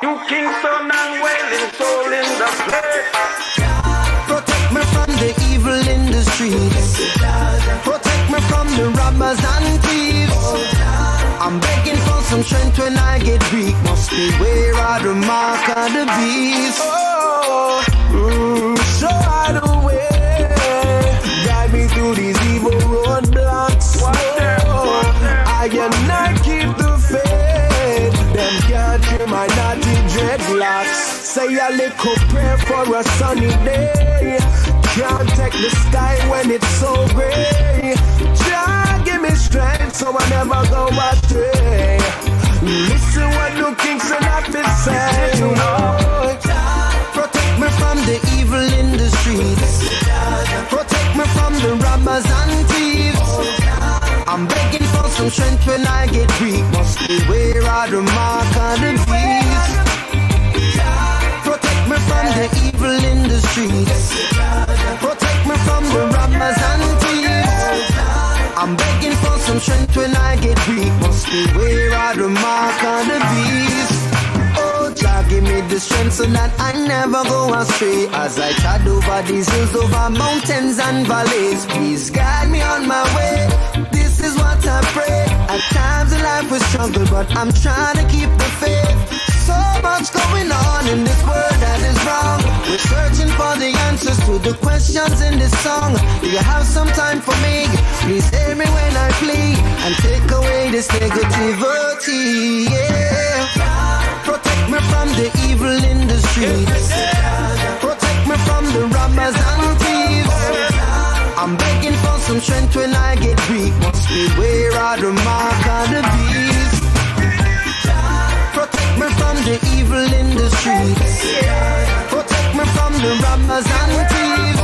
To Kingston and Wailing Soul in the place. Protect me from the evil in the streets. Protect me from the robbers and thieves. I'm begging for some strength when I get weak. Must beware of the mark of the beast. Show out the way. Guide me through these evil roadblocks. I and I keep the faith. Them can't trim my naughty dreadlocks. Say a little prayer for a sunny day. Can't take the sky when it's so gray. Jah give me strength so I never go astray. Listen what the Kingston have to say. Protect me from the evil in the streets. Protect me from the robbers and thieves. I'm begging for some strength when I get weak. Must beware of the mark of the beast. Protect me from the evil in the streets. Protect me from the robbers and thieves. I'm begging for some strength when I get weak. Must beware of the mark of the beast. Oh, Jah, give me the strength so that I never go astray. As I trod over these hills, over mountains and valleys, please guide me on my way. This is what I pray. At times in life we struggle, but I'm trying to keep the faith. So much going on in this world that is wrong. We're searching for the answers to the questions in this song. Do you have some time for me? Please hear me when I plead and take away this negativity. Yeah. Protect me from the evil in the streets. Protect me from the robbers and thieves. I'm begging for some strength when I get weak. Must beware of the mark of the beast. Protect me from the evil in the streets. Protect me from the robbers and thieves.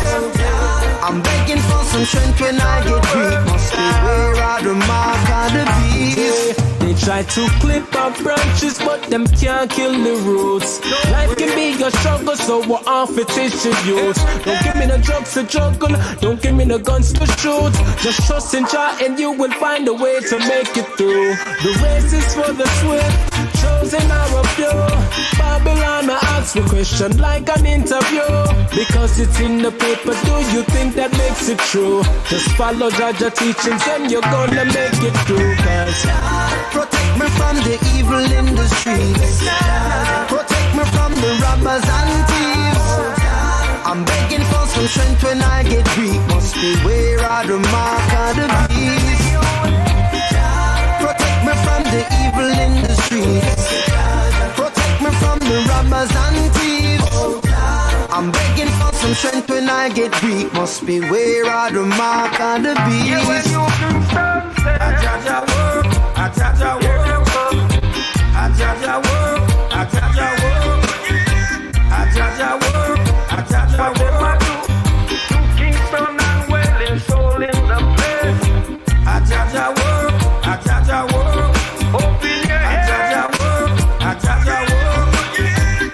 I'm begging for some strength when I get weak. Must beware of the mark of the beast. They try to clip our branches, but them can't kill the roots. Life can be a struggle, so we're off it is your youth. Don't give me the drugs to juggle, don't give me the guns to shoot. Just trust in Jah and you will find a way to make it through. The race is for the swift, chosen are a few. Babylon asks a question like an interview. Because it's in the paper, do you think that makes it true? Just follow Jah teachings and you're gonna make it through. Cause protect me from the evil in the streets. Protect me from the robbers and thieves. I'm begging for some strength when I get weak. Must beware of the mark of the beast. Protect me from the evil in the streets. Protect me from the robbers and thieves. I'm begging for some strength when I get weak. Must beware of the mark of the beast. I judge your work, I judge your work, I judge your work, I judge your work, I judge your work. To Kingston and Wailing Soul in the place. I judge your work, I judge your work. Open your head. I judge your work, I judge your work.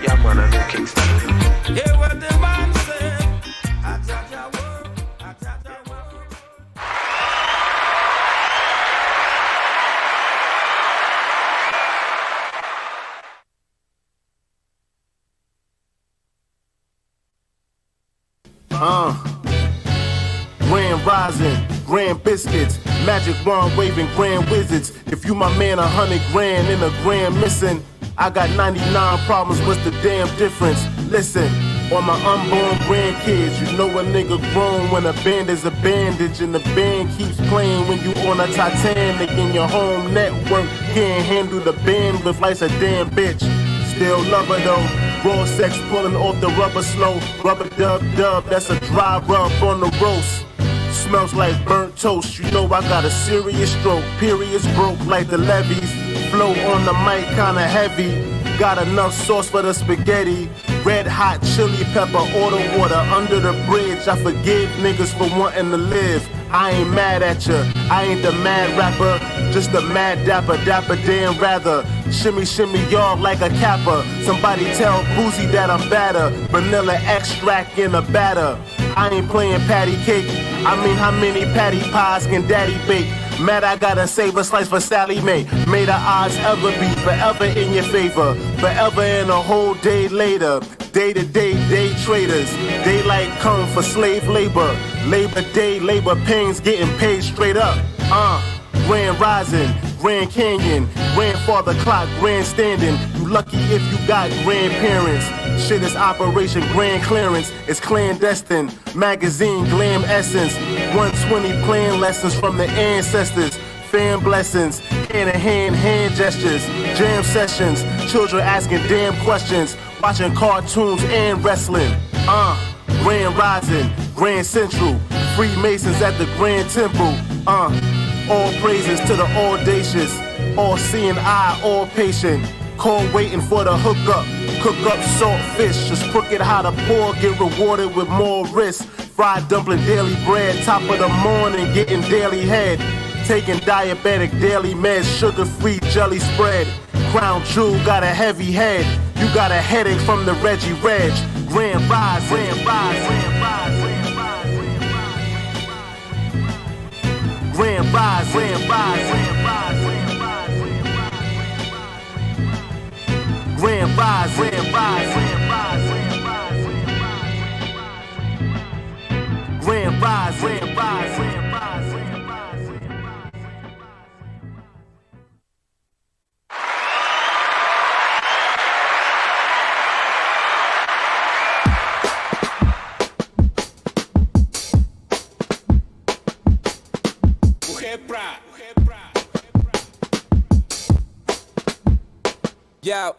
Yeah, man, I'm in Kingston. Hear what the man said. I judge your work, I judge your work. Grand rising, grand biscuits, magic wand waving grand wizards. If you my man, 100 grand in a grand missing. I got 99 problems, what's the damn difference? Listen, on my unborn grandkids, you know a nigga grown when a band is a bandage and the band keeps playing when you on a Titanic in your home network. Can't handle the bandwidth life's a damn bitch. Still love her though. Raw sex pulling off the rubber slow. Rubber dub, that's a dry rub on the roast. Smells like burnt toast, you know I got a serious stroke. Periods broke like the levees. Flow on the mic kinda heavy. Got enough sauce for the spaghetti. Red hot chili pepper, order water under the bridge. I forgive niggas for wanting to live. I ain't mad at ya, I ain't the mad rapper. Just a mad dapper damn rather. Shimmy y'all like a capper. Somebody tell Boozy that I'm batter. Vanilla extract in a batter. I ain't playing patty cake. I mean, how many patty pies can daddy bake? Mad I gotta save a slice for Sally Mae. May the odds ever be forever in your favor. Forever and a whole day later. Day to day, day traders. Daylight come for slave labor. Labor Day, labor pains getting paid straight up. Grand Rising, Grand Canyon, grandfather clock, grandstanding. You lucky if you got grandparents. Shit is Operation Grand Clearance. It's clandestine. Magazine, glam essence. 120 plan lessons from the ancestors. Fan blessings, hand-in-hand, hand gestures. Jam sessions, children asking damn questions. Watching cartoons and wrestling. Grand Rising, Grand Central. Freemasons at the Grand Temple. All praises to the audacious. All-seeing eye, all patient. Call waiting for the hookup. Cook up salt fish. Just crooked how to pour. Get rewarded with more risk. Fried dumpling, daily bread. Top of the morning, getting daily head. Taking diabetic daily meds. Sugar-free jelly spread. Crown Jewel got a heavy head. You got a headache from the Reggie Reg. Grand Rise, Grand Rise, Grand Rise, Grand Rise, Grand Rise, Grand Rise, Grand Rise, Grand Rise, Grand Rise, Grand Rise, Grand Rise, Grand Rise. Yo.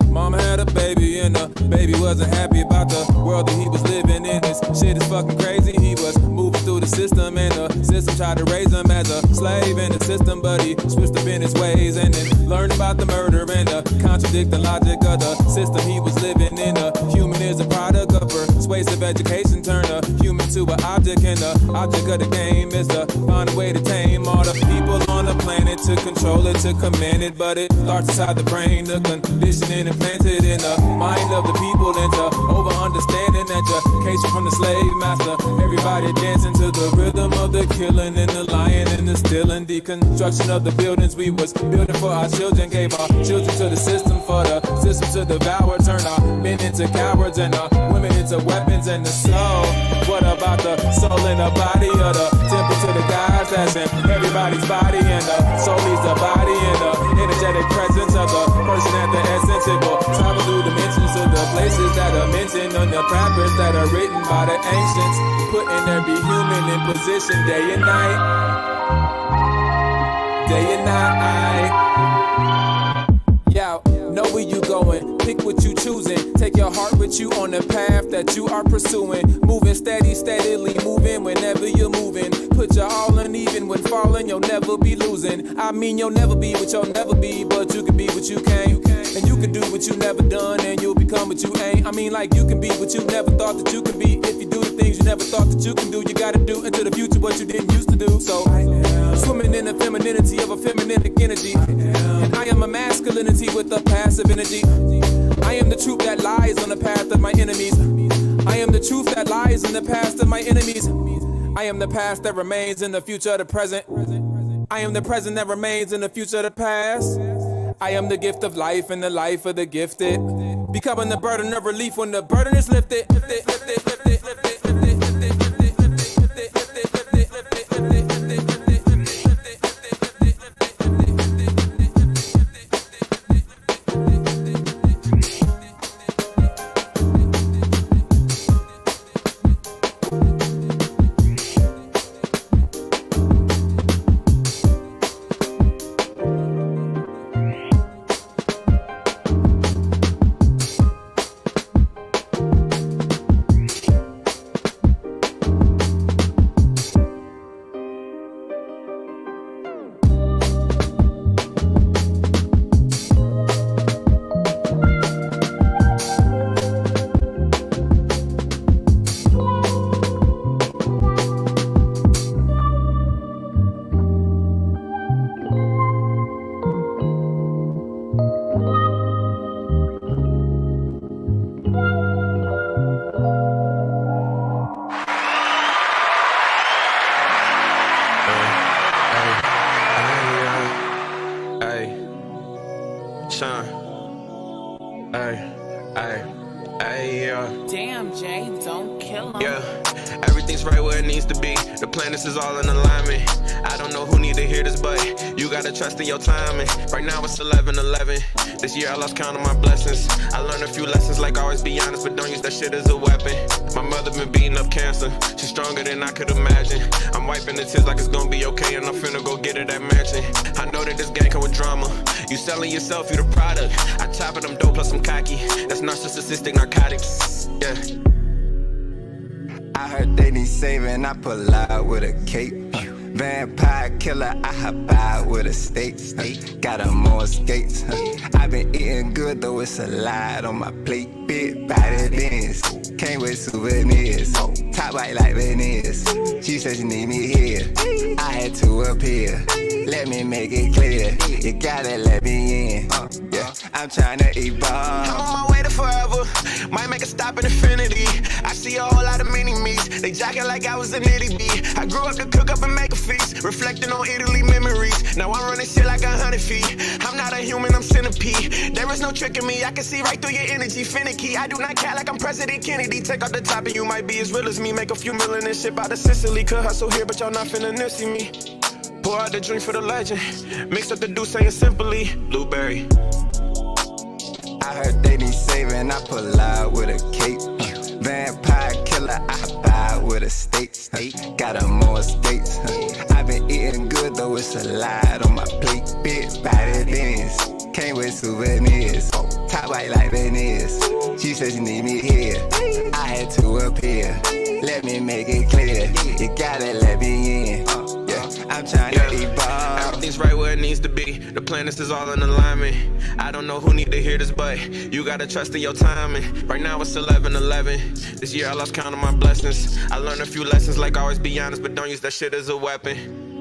Mama had a baby and the baby wasn't happy about the world that he was living in. This shit is fucking crazy. He was moving through the system and the system tried to raise him as a slave in the system, but he switched up in his ways and then learned about the murder and the contradicting logic of the system he was living in. A human is a product of persuasive education, turn a human to an object, and the object of the game is to find a way to tame all the people on the planet, to control it, to command it, but it starts inside the brain, the conditioning and planted in the mind of the people into over-understanding education from the slave master. Everybody dancing to the rhythm of the killing and the lying and the stealing. Deconstruction of the buildings we was building for our children. Gave our children to the system for the system to devour. Turn our men into cowards and our women into weapons and the soul. What about the soul and the body of the temple to the gods that's in everybody's body, and the soul leads the body and the energetic presence of the person at the essence. It will travel through dimensions to the places that are mentioned on the papers that are written by the ancients, putting every human in position day and night. Day and night. Yo, know where you going, pick what you choosing. Take your heart with you on the path that you are pursuing. Moving steady, steadily moving whenever you're moving. Put your all in, even when falling, you'll never be losing. I mean, you'll never be what you'll never be, but you can be what you can. And you can do what you never done, and you'll become what you ain't. I mean, like, you can be what you never thought that you could be. If you do the things you never thought that you can do, you gotta do into the future what you didn't used to do. So, swimming in the femininity of a feminine energy. And I am a masculinity with a passive energy. I am the truth that lies on the path of my enemies. I am the truth that lies in the past of my enemies. I am the past that remains in the future of the present. I am the present that remains in the future of the past. I am the gift of life and the life of the gifted. Becoming the burden of relief when the burden is lifted. Yeah. Damn, Jay, don't kill him. Yeah, everything's right where it needs to be. The planets is all in alignment. I don't know who need to hear this, but you gotta trust in your timing. Right now it's 11:11. This year I lost count of my blessings. I learned a few lessons, like always be honest, but don't use that shit as a weapon. My mother been beating up cancer. She's stronger than I could imagine. I'm wiping the tears like it's gonna be okay, and I'm finna go get her that mansion. I know that this game come with drama. You selling yourself, you the product. I chop it, I'm dope plus I'm cocky. That's narcissistic narcotics. Yeah. I heard they need saving, I pull out with a cape. Vampire killer, I hop out with a steak. Got 'em more skates. I been eating good, though it's a lot on my plate. Big body Benz, came with souvenirs. Top white like Venice. She said she need me here. I had to appear. Let me make it clear. You gotta let me in. Yeah, I'm trying to evolve. I'm on my way to forever. Might make a stop in infinity. I see a whole lot of mini-me's. They jacking like I was an itty-bee. I grew up to cook up and make a feast. Reflecting on Italy memories. Now I'm running shit like 100 feet. I'm not a human, I'm centipede. There is no trick in me. I can see right through your energy. Finicky. I do not care like I'm President Kennedy. Take off the top and you might be as real as me. Make a few million and ship out to Sicily. Could hustle here, but y'all not finna nipsey me. Pour out the drink for the legend. Mix up the deuce saying simply. Blueberry. I heard they need saving, I pull out with a cape. Vampire killer, I hop out with a steak. Got 'em more skates. I been eating good, though it's a lot on my plate. Big body Benz, came with souvenirs. Top white like Venice. She said she need me here. I had to appear. Let me make it clear. You gotta let me in. I'm trying to evolve. Everything's right where it needs to be. The planets is all in alignment. I don't know who need to hear this, but you gotta trust in your timing. Right now it's 11:11. This year I lost count of my blessings. I learned a few lessons, like always be honest, but don't use that shit as a weapon.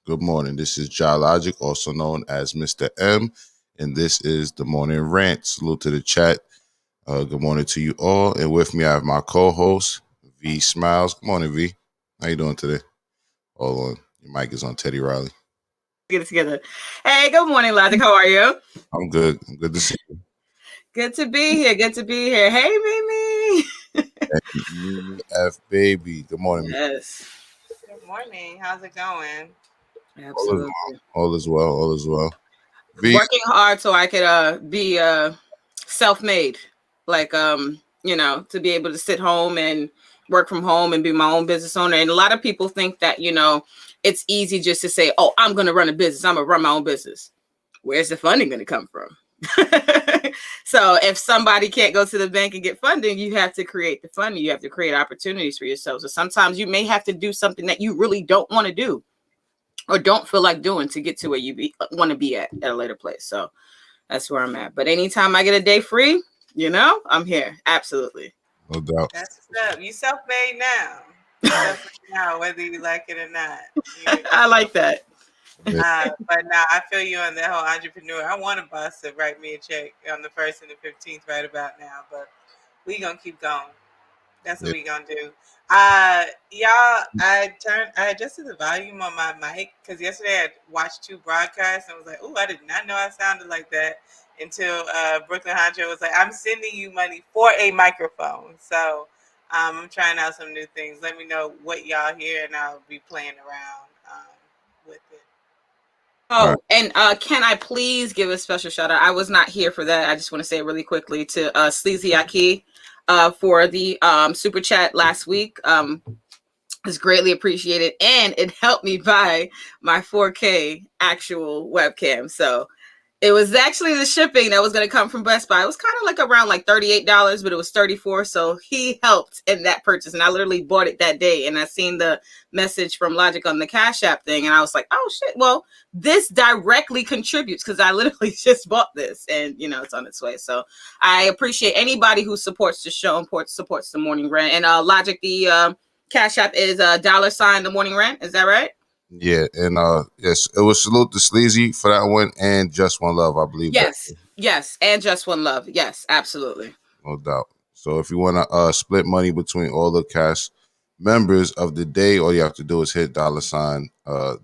Good morning. This is JahLogic, also known as Mr. M, and this is the Morning Rant. Salute to the chat. Good morning to you all. And with me, I have my co-host, VeeSmilez. Good morning, V. How you doing today? Hold on. Your mic is on Teddy Riley. Get it together. Hey, good morning, Logic. How are you? I'm good. I'm good to see you. Good to be here. Good to be here. Hey, Mimi. F baby. Good morning. Yes. Good morning. How's it going? Absolutely. All is well. All is well. V. Working hard so I could be self-made, like to be able to sit home and work from home and be my own business owner. And a lot of people think that it's easy just to say, "Oh, I'm going to run a business. I'm going to run my own business." Where's the funding going to come from? So if somebody can't go to the bank and get funding, you have to create the funding. You have to create opportunities for yourself. So sometimes you may have to do something that you really don't want to do or don't feel like doing to get to where you want to be at a later place. So that's where I'm at. But anytime I get a day free, I'm here. Absolutely. No doubt. That's what's up. You self-made now. Self-made now, whether you like it or not. I like that. But now I feel you on that whole entrepreneur. I want a boss to write me a check on the 1st and the 15th right about now, but we gonna keep going. That's what we gonna do. Y'all, I adjusted the volume on my mic because yesterday I watched 2 broadcasts and I was like, "Oh, I did not know I sounded like that." Until Brooklyn Honcho was like, "I'm sending you money for a microphone." So I'm trying out some new things. Let me know what y'all hear, and I'll be playing around with it. Oh, and can I please give a special shout out? I was not here for that. I just want to say it really quickly to Sleazy Aki for the super chat last week. It's greatly appreciated, and it helped me buy my 4K actual webcam. So It was actually the shipping that was going to come from Best Buy. It was kind of like around like $38, but it was $34. So he helped in that purchase. And I literally bought it that day. And I seen the message from Logic on the Cash App thing. And I was like, oh shit, well, this directly contributes because I literally just bought this and, you know, it's on its way. So I appreciate anybody who supports the show and supports the Morning Rant. And Logic, the Cash App is $, the Morning Rant. Is that right? Yeah, and yes, it was Salute to Sleazy for that one, and Just One Love, I believe. Yes, yes, and Just One Love. Yes, absolutely. No doubt. So if you want to split money between all the cast members of the day, all you have to do is hit $,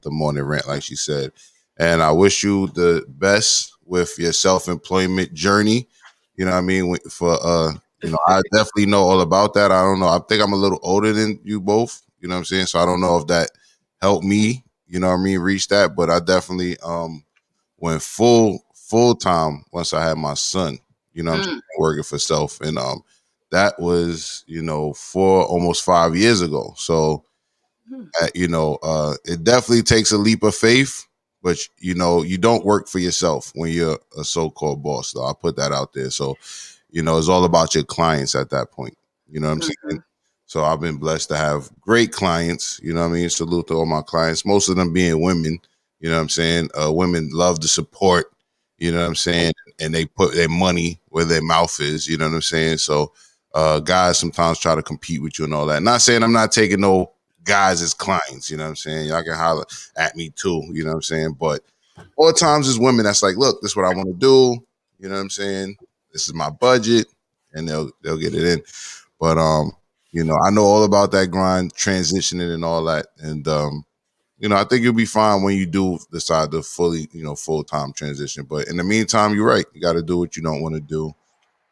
the Morning Rant, like she said. And I wish you the best with your self-employment journey. You know what I mean? For you know, I definitely know all about that. I don't know. I think I'm a little older than you both. You know what I'm saying? So I don't know if that helped me, you know what I mean, reach that. But I definitely went full time once I had my son, you know what I'm saying, working for self. And that was, you know, almost 5 years ago. So you know, it definitely takes a leap of faith, but you know, you don't work for yourself when you're a so-called boss. So I'll put that out there. So, you know, it's all about your clients at that point. You know what I'm saying? So I've been blessed to have great clients. You know what I mean? Salute to all my clients, most of them being women. You know what I'm saying? Women love the support, you know what I'm saying? And they put their money where their mouth is, you know what I'm saying? So guys sometimes try to compete with you and all that. Not saying I'm not taking no guys as clients, you know what I'm saying? Y'all can holler at me too, you know what I'm saying? But all times is women that's like, look, this is what I want to do, you know what I'm saying? This is my budget, and they'll get it in. But you know, I know all about that grind, transitioning and all that. And you know, I think you'll be fine when you do decide to fully, you know, full-time transition. But in the meantime, you're right. You got to do what you don't want to do.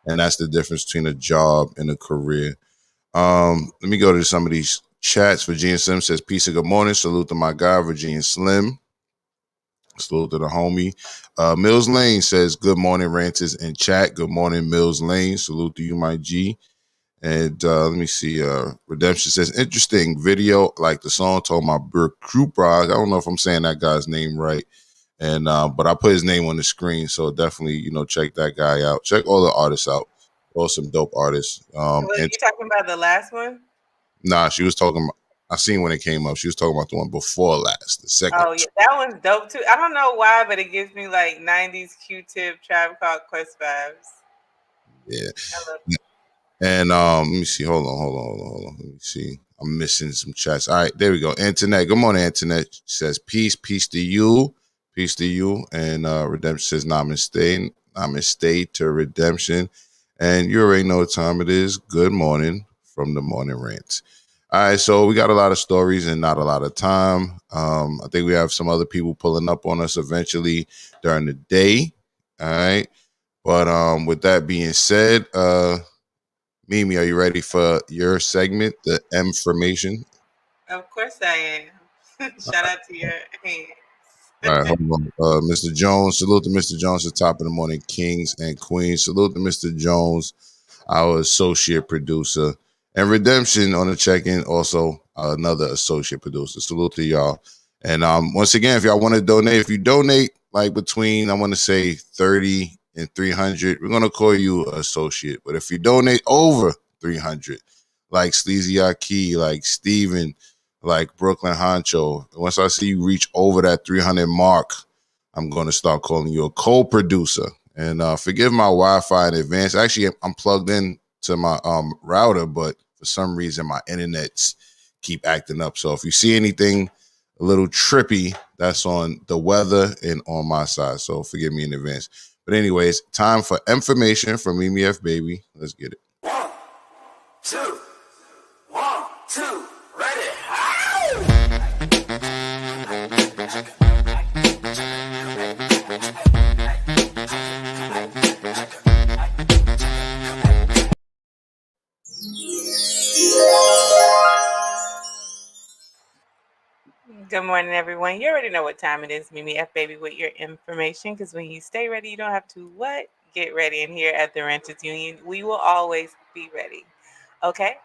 And that's the difference between a job and a career. Let me go to some of these chats. Virginia Slim says, peace and good morning. Salute to my guy, Virginia Slim. Salute to the homie. Mills Lane says, good morning, Ranters in chat. Good morning, Mills Lane. Salute to you, my G. And let me see. Redemption says, interesting video, like the song told my Burke Kruprog. I don't know if I'm saying that guy's name right. And but I put his name on the screen. So definitely, you know, check that guy out. Check all the artists out. All some dope artists. Was you talking about the last one? Nah, she was talking about, I seen when it came up. She was talking about the one before last, the second. Oh yeah, that one's dope too. I don't know why, but it gives me like 90s Q-Tip, Tribe Called Quest vibes. Yeah. And let me see. Hold on. Let me see. I'm missing some chats. All right, there we go. Antoinette. Good morning, Antoinette. She says, peace to you. Peace to you. And Redemption says, namaste to Redemption. And you already know what time it is. Good morning from the Morning Rant. All right, so we got a lot of stories and not a lot of time. I think we have some other people pulling up on us eventually during the day. All right. But with that being said, Mimi, are you ready for your segment, the information? Of course I am. Shout out to your hands. All right, hold on. Mr. Jones, salute to Mr. Jones at top of the morning, kings and queens. Salute to Mr. Jones, our associate producer. And Redemption on the check-in, also another associate producer. Salute to y'all. And once again, if y'all want to donate, if you donate like between, I want to say 30 and 300, we're going to call you associate. But if you donate over 300, like Sleazy Aki, like Steven, like Brooklyn Honcho, once I see you reach over that 300 mark, I'm going to start calling you a co-producer. And forgive my Wi-Fi in advance. Actually, I'm plugged in to my router, but for some reason my internets keep acting up. So if you see anything a little trippy, that's on the weather and on my side. So forgive me in advance. But anyways, time for information from Mimi F Baby. Let's get it. 1, 2, 1, 2, ready. Good morning, everyone. You already know what time it is, Mimi F Baby, with your information. Because when you stay ready, you don't have to what? Get ready. And here at the Renters Union, we will always be ready. Okay.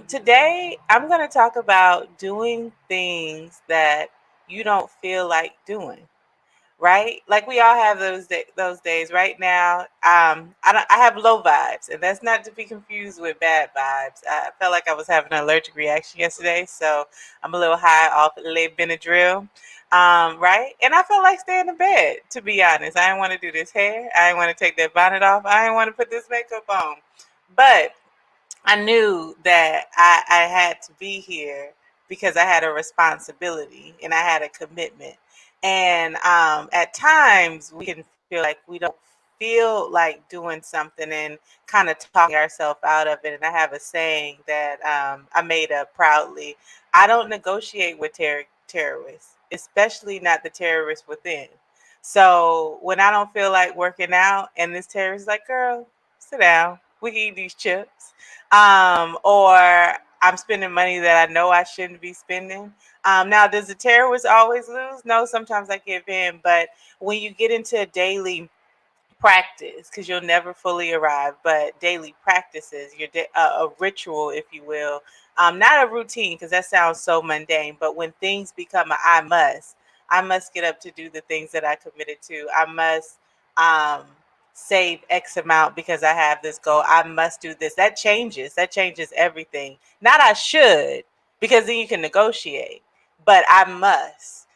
Today I'm going to talk about doing things that you don't feel like doing. right? Like we all have those days. Right now, I have low vibes, and that's not to be confused with bad vibes. I felt like I was having an allergic reaction yesterday, so I'm a little high off Le Benadryl. Right? And I felt like staying in bed, to be honest. I didn't want to do this hair. I didn't want to take that bonnet off. I didn't want to put this makeup on. But I knew that I had to be here because I had a responsibility and I had a commitment. And at times we can feel like we don't feel like doing something and kind of talking ourselves out of it. And I have a saying that I made up proudly. I don't negotiate with terrorists, especially not the terrorists within. So when I don't feel like working out and this terrorist is like, girl, sit down. We can eat these chips. Or I'm spending money that I know I shouldn't be spending. Now, does the terrorist always lose? No, sometimes I give in. But when you get into a daily practice, because you'll never fully arrive, but daily practices, a ritual, if you will, not a routine, because that sounds so mundane. But when things become I must get up to do the things that I committed to. I must um, save X amount because I have this goal. I must do this. That changes. That changes everything. Not I should, because then you can negotiate, but I must.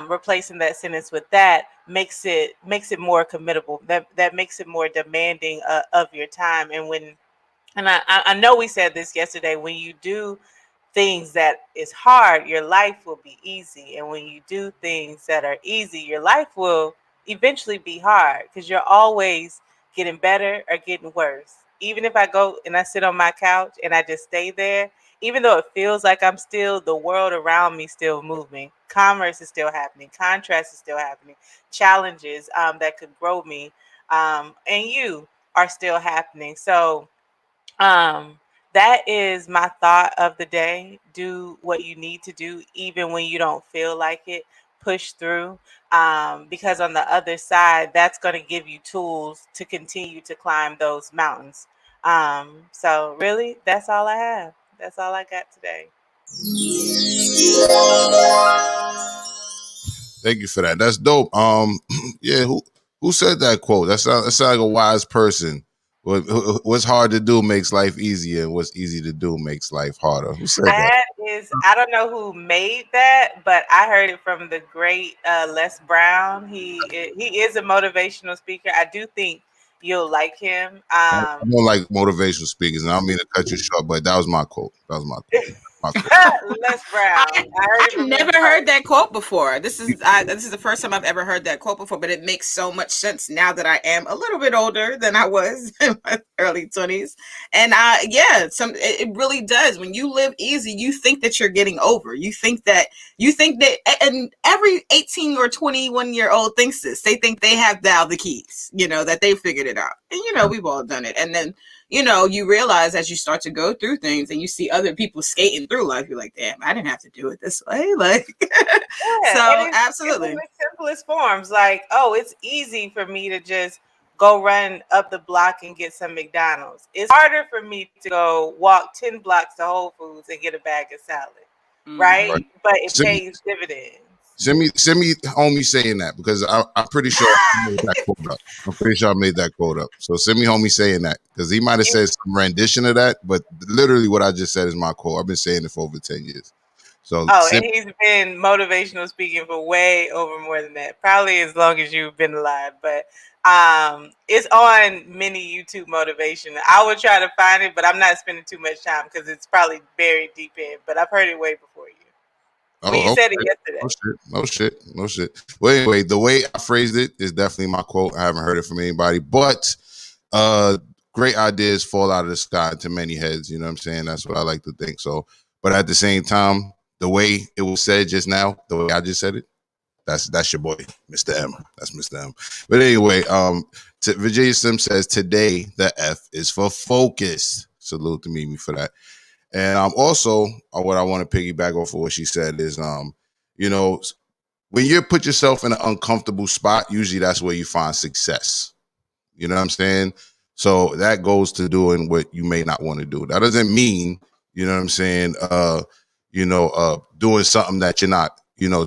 Replacing that sentence with that makes it more committable. That makes it more demanding of your time. And I know we said this yesterday. When you do things that is hard, your life will be easy. And when you do things that are easy, your life will eventually be hard because you're always getting better or getting worse. Even if I go and I sit on my couch and I just stay there, even though it feels like I'm still, the world around me still moving. Commerce is still happening. Contrast is still happening. Challenges that could grow me and you are still happening. So um, that is my thought of the day. Do what you need to do, even when you don't feel like it. Push through, because on the other side, that's going to give you tools to continue to climb those mountains. So really, that's all I have. That's all I got today. Thank you for that. That's dope. Yeah, who said that quote? That sounds like a wise person. What's hard to do makes life easier, and what's easy to do makes life harder. Who said that? I don't know who made that, but I heard it from the great Les Brown. He is a motivational speaker. I do think you'll like him. I don't like motivational speakers, and I don't mean to cut you short, but that was my quote. That was my quote. Les Brown. I've never heard that quote before. This is the first time I've ever heard that quote before, but it makes so much sense now that I am a little bit older than I was in my early 20s. And it really does. When you live easy, you think that you're getting over. You think that, and every 18 or 21-year-old thinks this. They think they have now the keys, that they figured it out. And we've all done it. And then you realize as you start to go through things and you see other people skating through life, you're like, damn, I didn't have to do it this way. Like, so absolutely. It's in the simplest forms. Like, oh, it's easy for me to just go run up the block and get some McDonald's. It's harder for me to go walk 10 blocks to Whole Foods and get a bag of salad. Right? But it pays dividends. Send me homie saying that, because I'm pretty sure I made that quote up. I'm pretty sure I made that quote up. So send me homie saying that, because he might have said some rendition of that, but literally what I just said is my quote. I've been saying it for over 10 years. So and he's been motivational speaking for way over more than that, probably as long as you've been alive. But it's on many YouTube motivation. I would try to find it, but I'm not spending too much time because it's probably buried deep in. But I've heard it way before you. You said it yesterday. No shit. Well, anyway, the way I phrased it is definitely my quote. I haven't heard it from anybody, but great ideas fall out of the sky into many heads. You know what I'm saying? That's what I like to think. So, but at the same time, the way it was said just now, the way I just said it, that's your boy, Mr. M. That's Mr. M. But anyway, Virginia Sim says today the F is for focus. Salute to Mimi for that. And also, what I want to piggyback off of what she said is, when you put yourself in an uncomfortable spot, usually that's where you find success. You know what I'm saying? So that goes to doing what you may not want to do. That doesn't mean, you know what I'm saying, doing something that you're not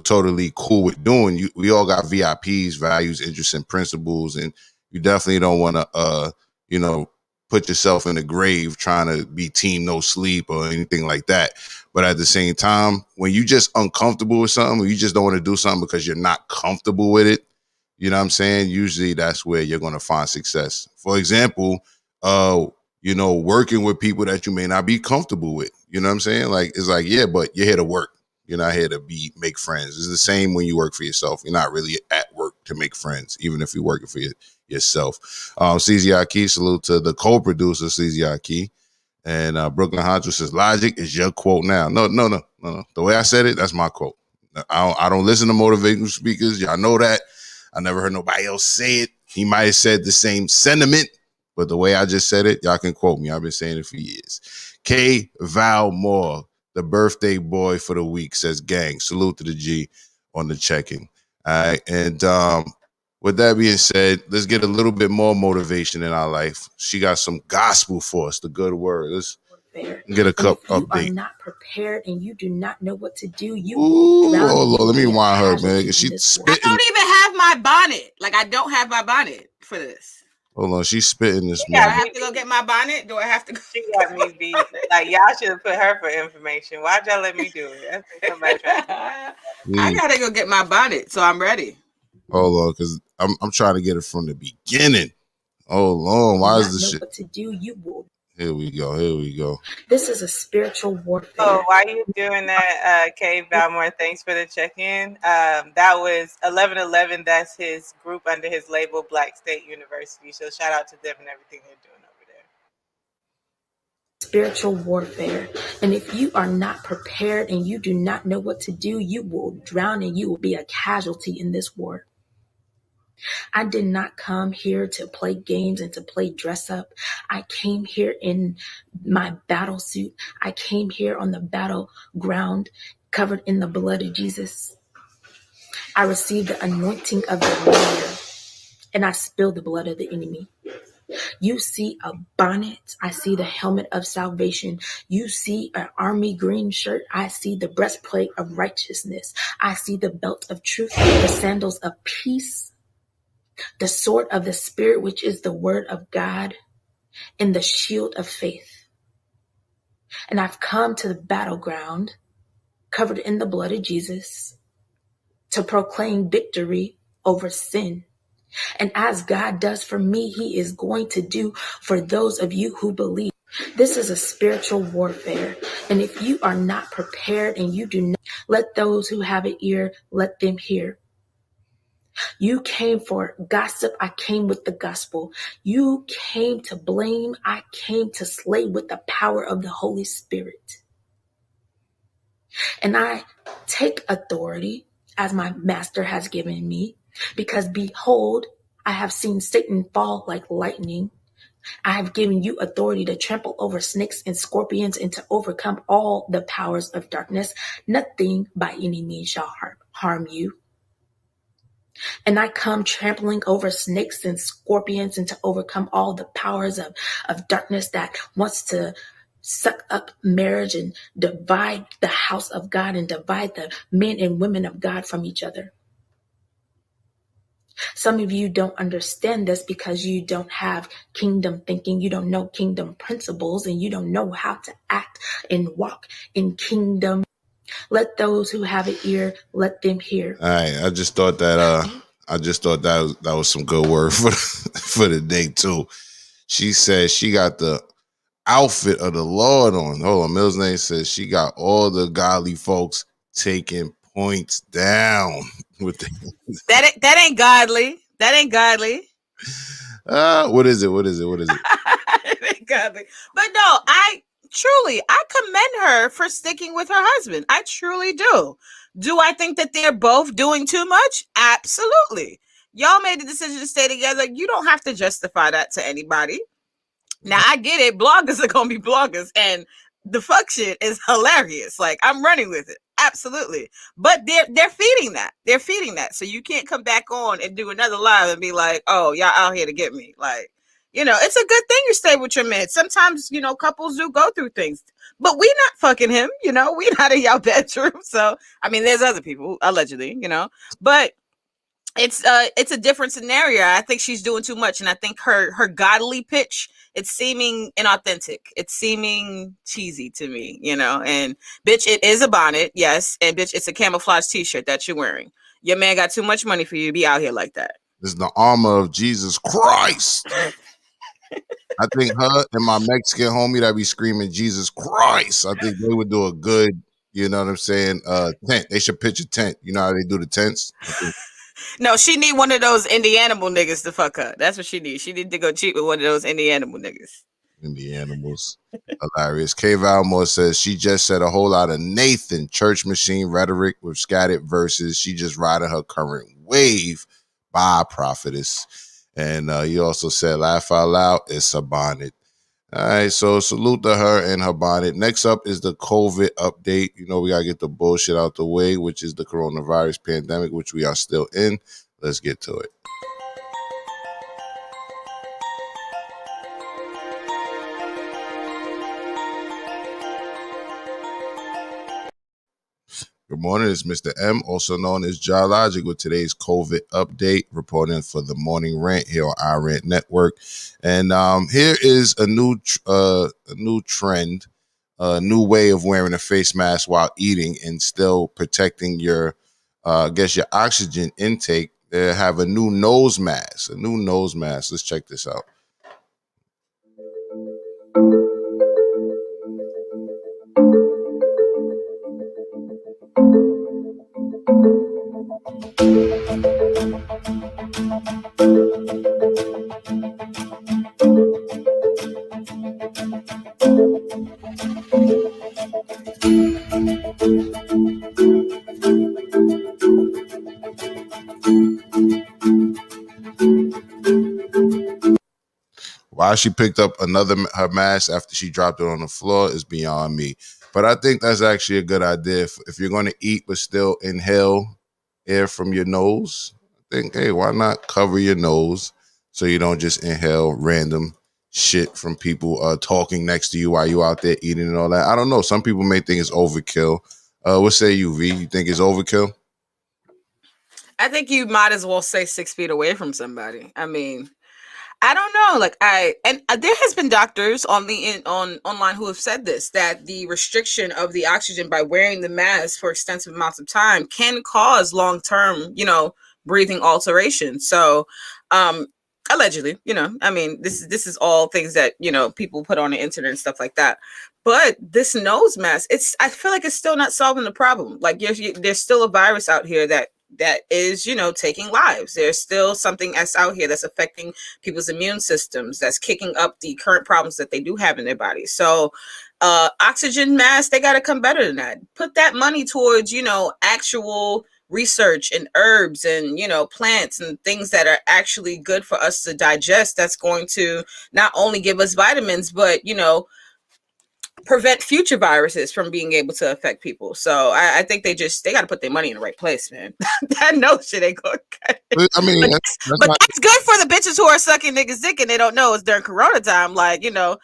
totally cool with doing. We all got VIPs, values, interests, and principles, and you definitely don't want to, put yourself in the grave trying to be team no sleep or anything like that. But at the same time, when you just uncomfortable with something, or you just don't want to do something because you're not comfortable with it, you know what I'm saying? Usually that's where you're going to find success. For example, working with people that you may not be comfortable with, you know what I'm saying? Like, it's like, yeah, but you're here to work. You're not here to make friends. It's the same when you work for yourself. You're not really at work to make friends, even if you're working for yourself. CZI Key, salute to the co-producer, CZI Key. And Brooklyn Honcho says, Logic is your quote now. No. The way I said it, that's my quote. I don't listen to motivational speakers. Y'all know that. I never heard nobody else say it. He might have said the same sentiment, but the way I just said it, y'all can quote me. I've been saying it for years. K. Val Moore, the birthday boy for the week, says, gang, salute to the G on the check-in. All right. And with that being said, let's get a little bit more motivation in our life. She got some gospel for us, the good word. Let's get a cup update. You are not prepared and you do not know what to do. Hold on, let me wind her, man. She's spitting. I don't even have my bonnet. Like, I don't have my bonnet for this. Hold on, she's spitting this morning. Do I have to go get my bonnet? Do I have to go? She got me beat. Like, y'all should have put her for information. Why'd y'all let me do it? I gotta go get my bonnet, so I'm ready. Hold on, because I'm trying to get it from the beginning. Hold on, why is this shit? What to do? You will. Here we go. This is a spiritual warfare. Oh, why are you doing that, Kay Valmore? Thanks for the check-in. That was 1111. That's his group under his label, Black State University. So shout out to them and everything they're doing over there. Spiritual warfare. And if you are not prepared and you do not know what to do, you will drown and you will be a casualty in this war. I did not come here to play games and to play dress up. I came here in my battle suit. I came here on the battleground covered in the blood of Jesus. I received the anointing of the warrior and I spilled the blood of the enemy. You see a bonnet. I see the helmet of salvation. You see an army green shirt. I see the breastplate of righteousness. I see the belt of truth, the sandals of peace, the sword of the Spirit, which is the word of God, and the shield of faith. And I've come to the battleground covered in the blood of Jesus to proclaim victory over sin. And as God does for me, he is going to do for those of you who believe. This is a spiritual warfare. And if you are not prepared and you do not, let those who have an ear, let them hear. You came for gossip. I came with the gospel. You came to blame. I came to slay with the power of the Holy Spirit. And I take authority as my master has given me, because behold, I have seen Satan fall like lightning. I have given you authority to trample over snakes and scorpions and to overcome all the powers of darkness. Nothing by any means shall harm you. And I come trampling over snakes and scorpions and to overcome all the powers of darkness that wants to suck up marriage and divide the house of God and divide the men and women of God from each other. Some of you don't understand this because you don't have kingdom thinking. You don't know kingdom principles and you don't know how to act and walk in kingdom. Let those who have an ear, let them hear. All right. I just thought that was some good word for the day too. She said she got the outfit of the Lord on. Hold on. Mills name says she got all the godly folks taking points down with that ain't godly. That ain't godly. What is it? It ain't godly. But no, I commend her for sticking with her husband. I truly do. Do I think that they're both doing too much? Absolutely. Y'all made the decision to stay together. You don't have to justify that to anybody. Now, I get it. Bloggers are going to be bloggers. And the fuck shit is hilarious. Like, I'm running with it. Absolutely. But they're feeding that. They're feeding that. So you can't come back on and do another live and be like, oh, y'all out here to get me. Like, You know, it's a good thing you stay with your man. Sometimes, you know, couples do go through things, but we not fucking him. You know, we not in y'all bedroom. So, I mean, there's other people allegedly, you know, but it's a different scenario. I think she's doing too much, and I think her godly pitch, it's seeming inauthentic. It's seeming cheesy to me, you know. And bitch, it is a bonnet, yes, and bitch, it's a camouflage t-shirt that you're wearing. Your man got too much money for you to be out here like that. This is the armor of Jesus Christ. I think her and my Mexican homie that be screaming Jesus Christ, I think they would do a good, you know what I'm saying, tent. They should pitch a tent. You know how they do the tents? No, she need one of those indie animal niggas to fuck her. That's what she needs. She need to go cheat with one of those indie animal niggas. Indie animals. Hilarious. K. Valmore says she just said a whole lot of Nathan church machine rhetoric with scattered verses. She just riding her current wave. Bye, prophetess. And you also said laugh out loud. It's a bonnet. All right, so salute to her and her bonnet. Next up is the COVID update. You know, we got to get the bullshit out the way, which is the coronavirus pandemic, which we are still in. Let's get to it. Good morning, it's Mr. M, also known as JahLogic, with today's COVID update, reporting for the Morning Rant here on our Rant Network. And here is a new trend, a new way of wearing a face mask while eating and still protecting your, your oxygen intake. They have a new nose mask. Let's check this out. Why she picked up her mask after she dropped it on the floor is beyond me. But I think that's actually a good idea. If you're going to eat but still inhale air from your nose, I think, hey, why not cover your nose so you don't just inhale random shit from people talking next to you while you out there eating and all that. I don't know. Some people may think it's overkill. What say you, V? You think it's overkill? I think you might as well stay 6 feet away from somebody. I mean, I don't know. Like there has been doctors on online who have said this, that the restriction of the oxygen by wearing the mask for extensive amounts of time can cause long-term, you know, breathing alterations. So, allegedly, you know, I mean, this is all things that, you know, people put on the internet and stuff like that. But this nose mask, I feel like it's still not solving the problem. Like there's still a virus out here that is, you know, taking lives. There's still something that's out here that's affecting people's immune systems, that's kicking up the current problems that they do have in their bodies. So oxygen masks, they got to come better than that. Put that money towards, you know, actual research and herbs and, you know, plants and things that are actually good for us to digest, that's going to not only give us vitamins, but, you know, prevent future viruses from being able to affect people. So I think they got to put their money in the right place, man. That no shit ain't going to cut it. I mean, that's good for the bitches who are sucking niggas' dick and they don't know it's during Corona time. Like, you know,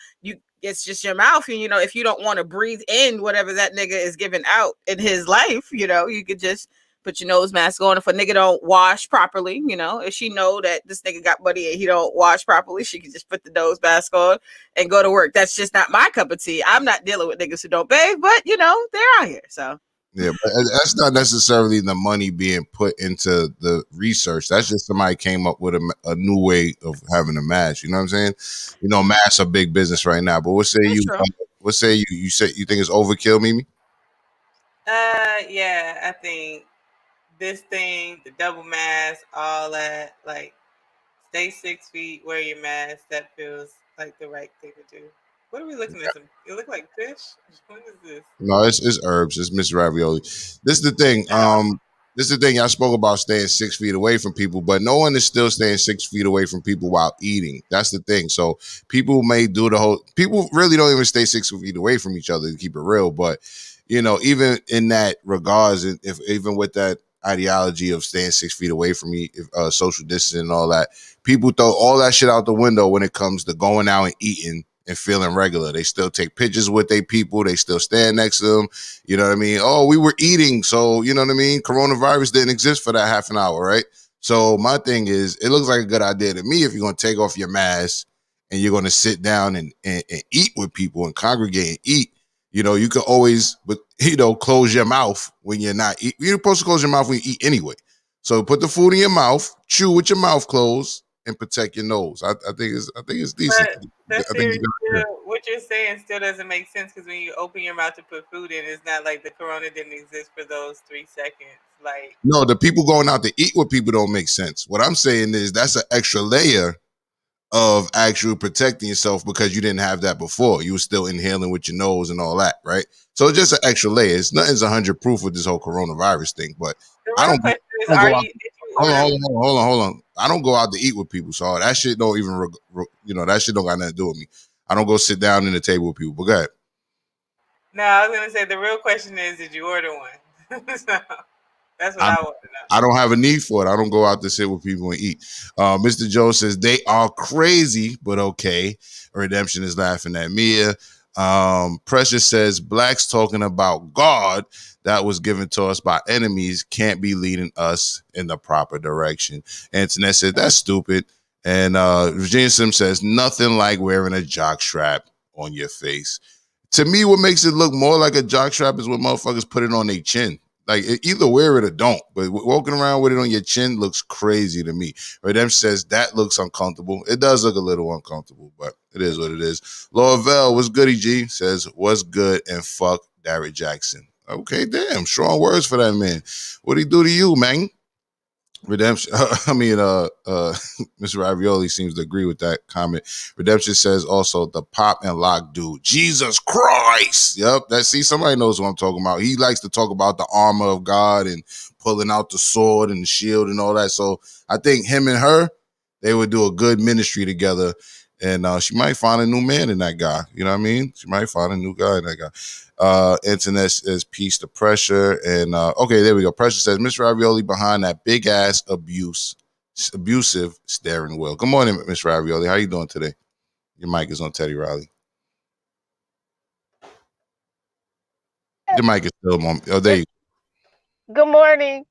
it's just your mouth, and, you know, if you don't want to breathe in whatever that nigga is giving out in his life, you know, you could just put your nose mask on. If a nigga don't wash properly, you know, if she know that this nigga got money and he don't wash properly, she can just put the nose mask on and go to work. That's just not my cup of tea. I'm not dealing with niggas who don't bathe, but, you know, they're out here. So yeah, but that's not necessarily the money being put into the research. That's just somebody came up with a new way of having a mask. You know what I'm saying? You know, masks are big business right now. But what say you? What say you? You say you think it's overkill, Mimi? Yeah, I think this thing, the double mask, all that, like, stay 6 feet, wear your mask. That feels like the right thing to do. What are we looking at? You look like fish? What is this? No, it's herbs. It's MsRavioli. This is the thing. This is the thing. I spoke about staying 6 feet away from people, but no one is still staying 6 feet away from people while eating. That's the thing. So people may do people really don't even stay 6 feet away from each other, to keep it real. But, you know, even in that regards, even with that ideology of staying 6 feet away from me, social distancing and all that. People throw all that shit out the window when it comes to going out and eating and feeling regular. They still take pictures with their people. They still stand next to them. You know what I mean? Oh, we were eating, so you know what I mean? Coronavirus didn't exist for that half an hour, right? So my thing is, it looks like a good idea to me if you're going to take off your mask and you're going to sit down and eat with people and congregate and eat. You know, you can always, but close your mouth when you're not eat. You're supposed to close your mouth when you eat anyway. So put the food in your mouth, chew with your mouth closed, and protect your nose. I think it's decent. But what you're saying still doesn't make sense because when you open your mouth to put food in, it's not like the corona didn't exist for those 3 seconds. Like, no, the people going out to eat with people don't make sense. What I'm saying is that's an extra layer of actually protecting yourself because you didn't have that before. You were still inhaling with your nose and all that, right? So it's just an extra layer. Nothing's 100 proof with this whole coronavirus thing, but I don't go hold on. I don't go out to eat with people, so that shit don't even, that shit don't got nothing to do with me. I don't go sit down in the table with people, but go ahead. No, I was going to say the real question is, did you order one? So, that's what I want to know. I don't have a need for it. I don't go out to sit with people and eat. Mr. Joe says they are crazy, but okay. Redemption is laughing at Mia. Precious says blacks talking about God that was given to us by enemies can't be leading us in the proper direction. Antoinette said that's stupid. And Virginia Sim says nothing like wearing a jock strap on your face. To me, what makes it look more like a jock strap is when motherfuckers put it on their chin. Like, either wear it or don't, but walking around with it on your chin looks crazy to me. Redemption says that looks uncomfortable. It does look a little uncomfortable, but it is what it is. Laura Vell, what's goody, G? Says, what's good and fuck Derrick Jackson. Okay, damn, strong words for that man. What'd he do to you, man? Redemption, MsRavioli seems to agree with that comment. Redemption says also the pop and lock dude. Jesus Christ. Yep. Somebody knows what I'm talking about. He likes to talk about the armor of God and pulling out the sword and the shield and all that. So I think him and her, they would do a good ministry together. And she might find a new man in that guy. You know what I mean? She might find a new guy in that guy. Internet says peace to pressure. And okay, there we go. Pressure says MsRavioli behind that big ass abusive steering wheel. Good morning, MsRavioli. How you doing today? Your mic is on Teddy Riley. Your mic is still on. Oh, there you go. Good morning.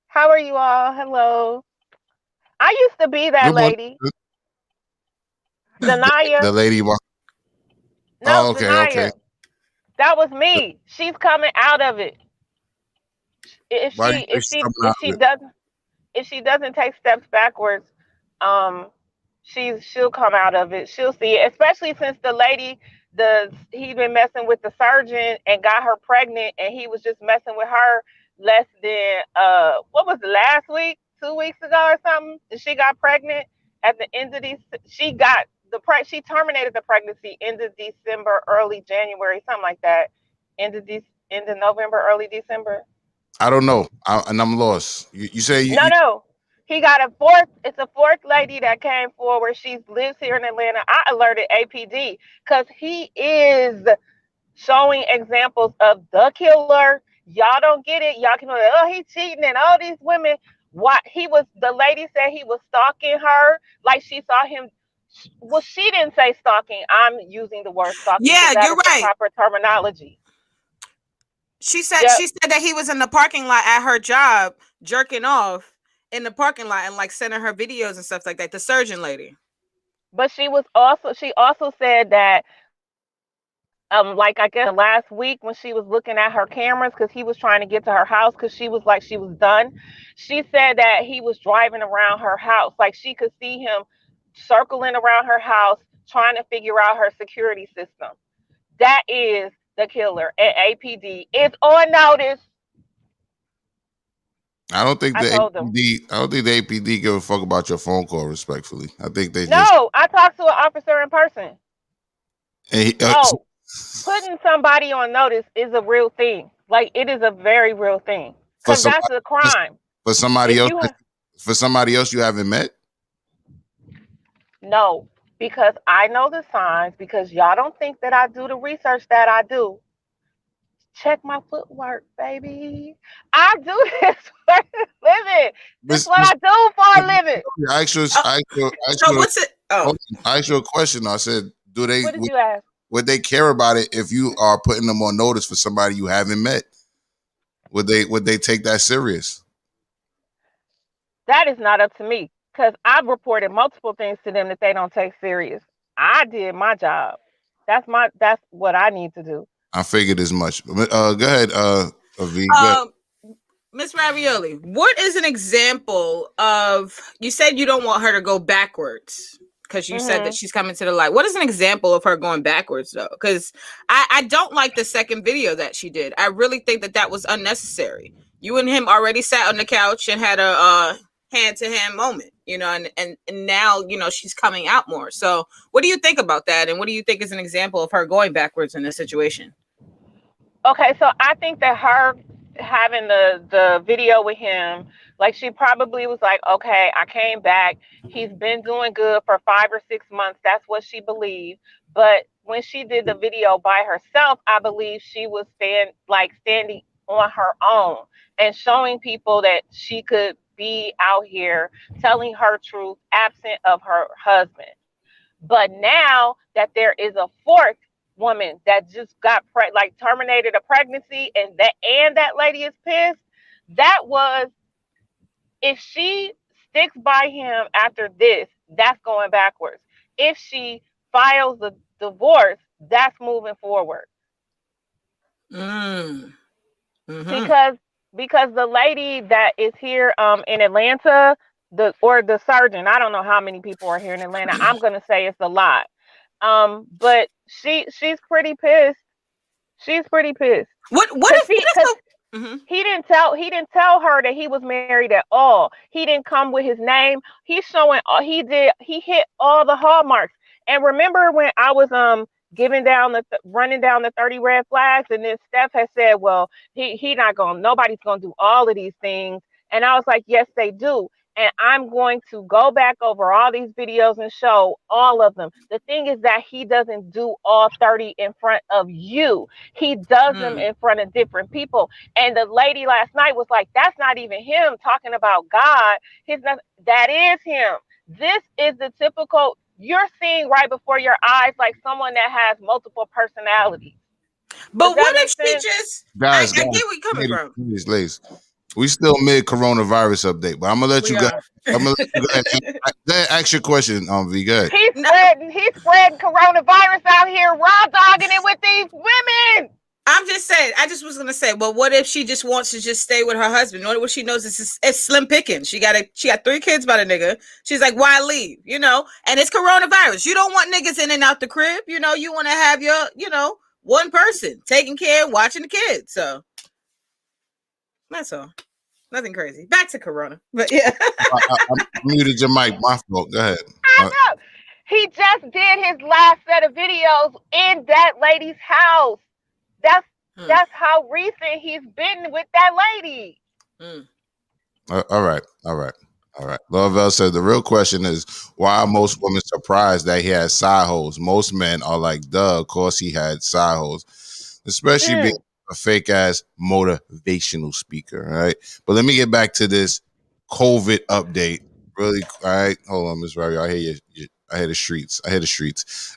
How are you all? Hello. I used to be that lady. Zanaya. The lady. No, oh, okay, Zanaya. okay. That was me. She's coming out of it. If she doesn't take steps backwards, she'll come out of it. She'll see it. Especially since the lady, he's been messing with the surgeon and got her pregnant, and he was just messing with her less than what was it, last week, 2 weeks ago or something? She got pregnant at the end of she terminated the pregnancy end of December, early January, something like that. End of November, early December. I don't know. I'm lost. You say no. He got it's a fourth lady that came forward. She lives here in Atlanta. I alerted APD because he is showing examples of the killer. Y'all don't get it. Y'all can be like, oh, he cheating and all these women. The lady said he was stalking her. Like she saw him. Well, she didn't say stalking. I'm using the word stalking. Yeah, you're right. Proper terminology. She said that he was in the parking lot at her job jerking off in the parking lot and like sending her videos and stuff like that. The surgeon lady. But she also said that like I guess last week when she was looking at her cameras because he was trying to get to her house because she was done. She said that he was driving around her house. Like she could see him circling around her house trying to figure out her security system. That is the killer, and APD is on notice. I don't think the APD give a fuck about your phone call. Respectfully, I think they I talked to an officer in person. And putting somebody on notice is a real thing. Like it is a very real thing because that's a crime. For somebody else, you haven't met. No, because I know the signs. Because y'all don't think that I do the research that I do. Check my footwork, baby. I do this for a living. This is Miss, what Miss, I do for a living. So what's it? Oh, I asked you a question. I said, What did you ask? would they care about it if you are putting them on notice for somebody you haven't met? Would they take that serious? That is not up to me because I've reported multiple things to them that they don't take serious. I did my job. That's what I need to do. I figured as much. Go ahead, V. Go ahead. MsRavioli, what is an example of? You said you don't want her to go backwards because you said that she's coming to the light. What is an example of her going backwards though? Because I don't like the second video that she did. I really think that was unnecessary. You and him already sat on the couch and had a hand to hand moment, and now she's coming out more. So what do you think about that? And what do you think is an example of her going backwards in this situation? Okay, so I think that her having the video with him, like she probably was like, okay, I came back. He's been doing good for 5 or 6 months. That's what she believed. But when she did the video by herself, I believe she was standing on her own and showing people that she could be out here telling her truth absent of her husband. But now that there is a fourth woman that just got terminated a pregnancy, and that lady is pissed. That was, if she sticks by him after this, that's going backwards. If she files the divorce, that's moving forward. Because the lady that is here in Atlanta, the surgeon, I don't know how many people are here in Atlanta. I'm gonna say it's a lot. But she's pretty pissed. She's pretty pissed. What if he didn't tell her that he was married at all. He didn't come with his name. He's showing he hit all the hallmarks. And remember when I was running down the 30 red flags, and then Steph had said, well, nobody's gonna do all of these things. And I was like, yes, they do. And I'm going to go back over all these videos and show all of them. The thing is that he doesn't do all 30 in front of you. He does them in front of different people. And the lady last night was like, that's not even him talking about God. That is him. This is the typical, you're seeing right before your eyes like someone that has multiple personalities. But what if she just, guys, I get where you're coming from. Please. We still mid coronavirus update, but I'm gonna let you go. I'm gonna let you go and ask your question, V. Go ahead. He's spreading coronavirus out here, raw dogging it with these women. I'm just saying. I just was gonna say, well, what if she just wants to just stay with her husband? What she knows is it's slim picking. She got 3 kids by the nigga. She's like, why leave? And it's coronavirus. You don't want niggas in and out the crib. You want to have your, one person taking care and watching the kids. So. That's all. Nothing crazy. Back to Corona. But yeah. I muted your mic. My fault. Go ahead. I know. He just did his last set of videos in that lady's house. That's how recent he's been with that lady. All right. Lovell said the real question is, why are most women surprised that he has side hoes? Most men are like, duh, of course he had side hoes. Especially being a fake ass motivational speaker. All right. But let me get back to this COVID update. Really. All right. Hold on, MsRavioli. I hear you. I hear the streets.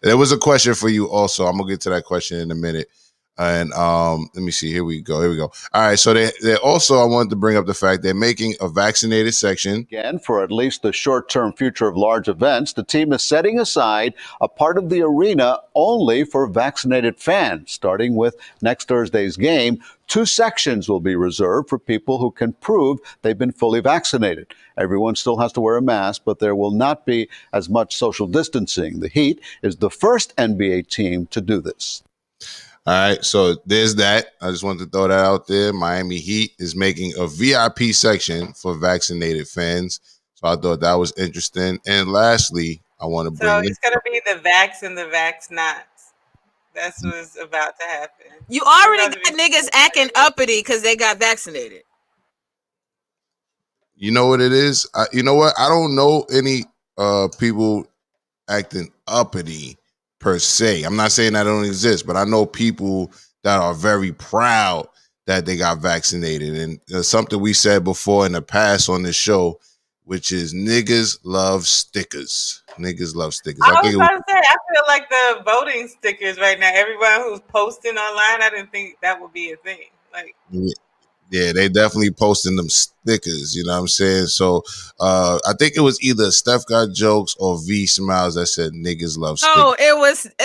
There was a question for you also. I'm gonna get to that question in a minute. And let me see. Here we go. All right. So they also, I wanted to bring up the fact they're making a vaccinated section. Again, for at least the short-term future of large events, the team is setting aside a part of the arena only for vaccinated fans. Starting with next Thursday's game, 2 sections will be reserved for people who can prove they've been fully vaccinated. Everyone still has to wear a mask, but there will not be as much social distancing. The Heat is the first NBA team to do this. All right, so there's that. I just wanted to throw that out there. Miami Heat is making a VIP section for vaccinated fans. So I thought that was interesting. And lastly, I want to bring So it's going to be the vax and the vax nots. That's what's about to happen. You already got niggas acting uppity because they got vaccinated. You know what it is? You know what? I don't know any people acting uppity per se. I'm not saying that don't exist, but I know people that are very proud that they got vaccinated. And something we said before in the past on this show, which is niggas love stickers. Niggas love stickers. I was about to say, I feel like the voting stickers right now, everyone who's posting online, I didn't think that would be a thing. Like, yeah, they definitely posting them stickers, you know what I'm saying? So I think it was either Steph Got Jokes or VeeSmilez that said niggas love stickers. Oh, it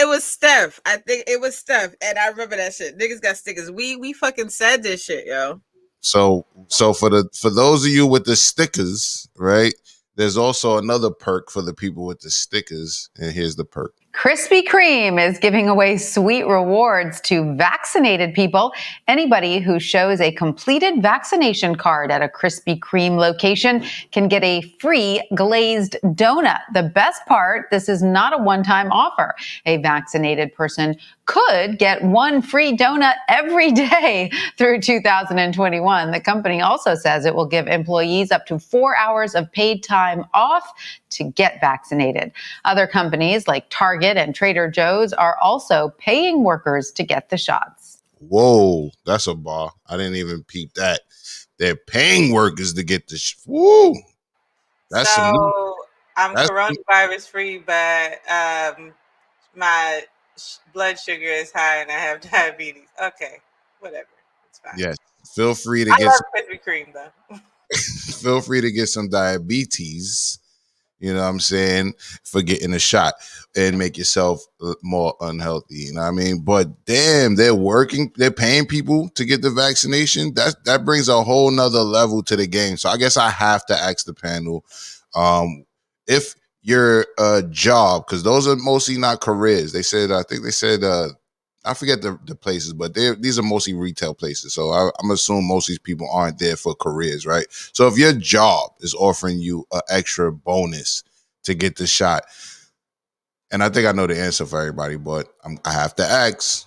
was Steph. I think it was Steph, and I remember that shit. Niggas got stickers. We fucking said this shit, yo. So for those of you with the stickers, right? There's also another perk for the people with the stickers, and here's the perk. Krispy Kreme is giving away sweet rewards to vaccinated people. Anybody who shows a completed vaccination card at a Krispy Kreme location can get a free glazed donut. The best part, this is not a one-time offer. A vaccinated person could get one free donut every day through 2021. The company also says it will give employees up to 4 hours of paid time off to get vaccinated. Other companies like Target and Trader Joe's are also paying workers to get the shots. Whoa, that's a bar. I didn't even peep that. They're paying workers to get the woo. That's so I'm coronavirus free, but my blood sugar is high and I have diabetes. Okay, whatever. It's fine. Yes. Feel free to I get love Krispy Kreme though. Feel free to get some diabetes. You know what I'm saying? For getting a shot and make yourself more unhealthy. You know what I mean? But damn, they're paying people to get the vaccination. That brings a whole nother level to the game. So I guess I have to ask the panel, if your job, because those are mostly not careers. I think they said I forget the places, but these are mostly retail places. So I'm assuming most of these people aren't there for careers, right? So if your job is offering you an extra bonus to get the shot, and I think I know the answer for everybody, but I have to ask,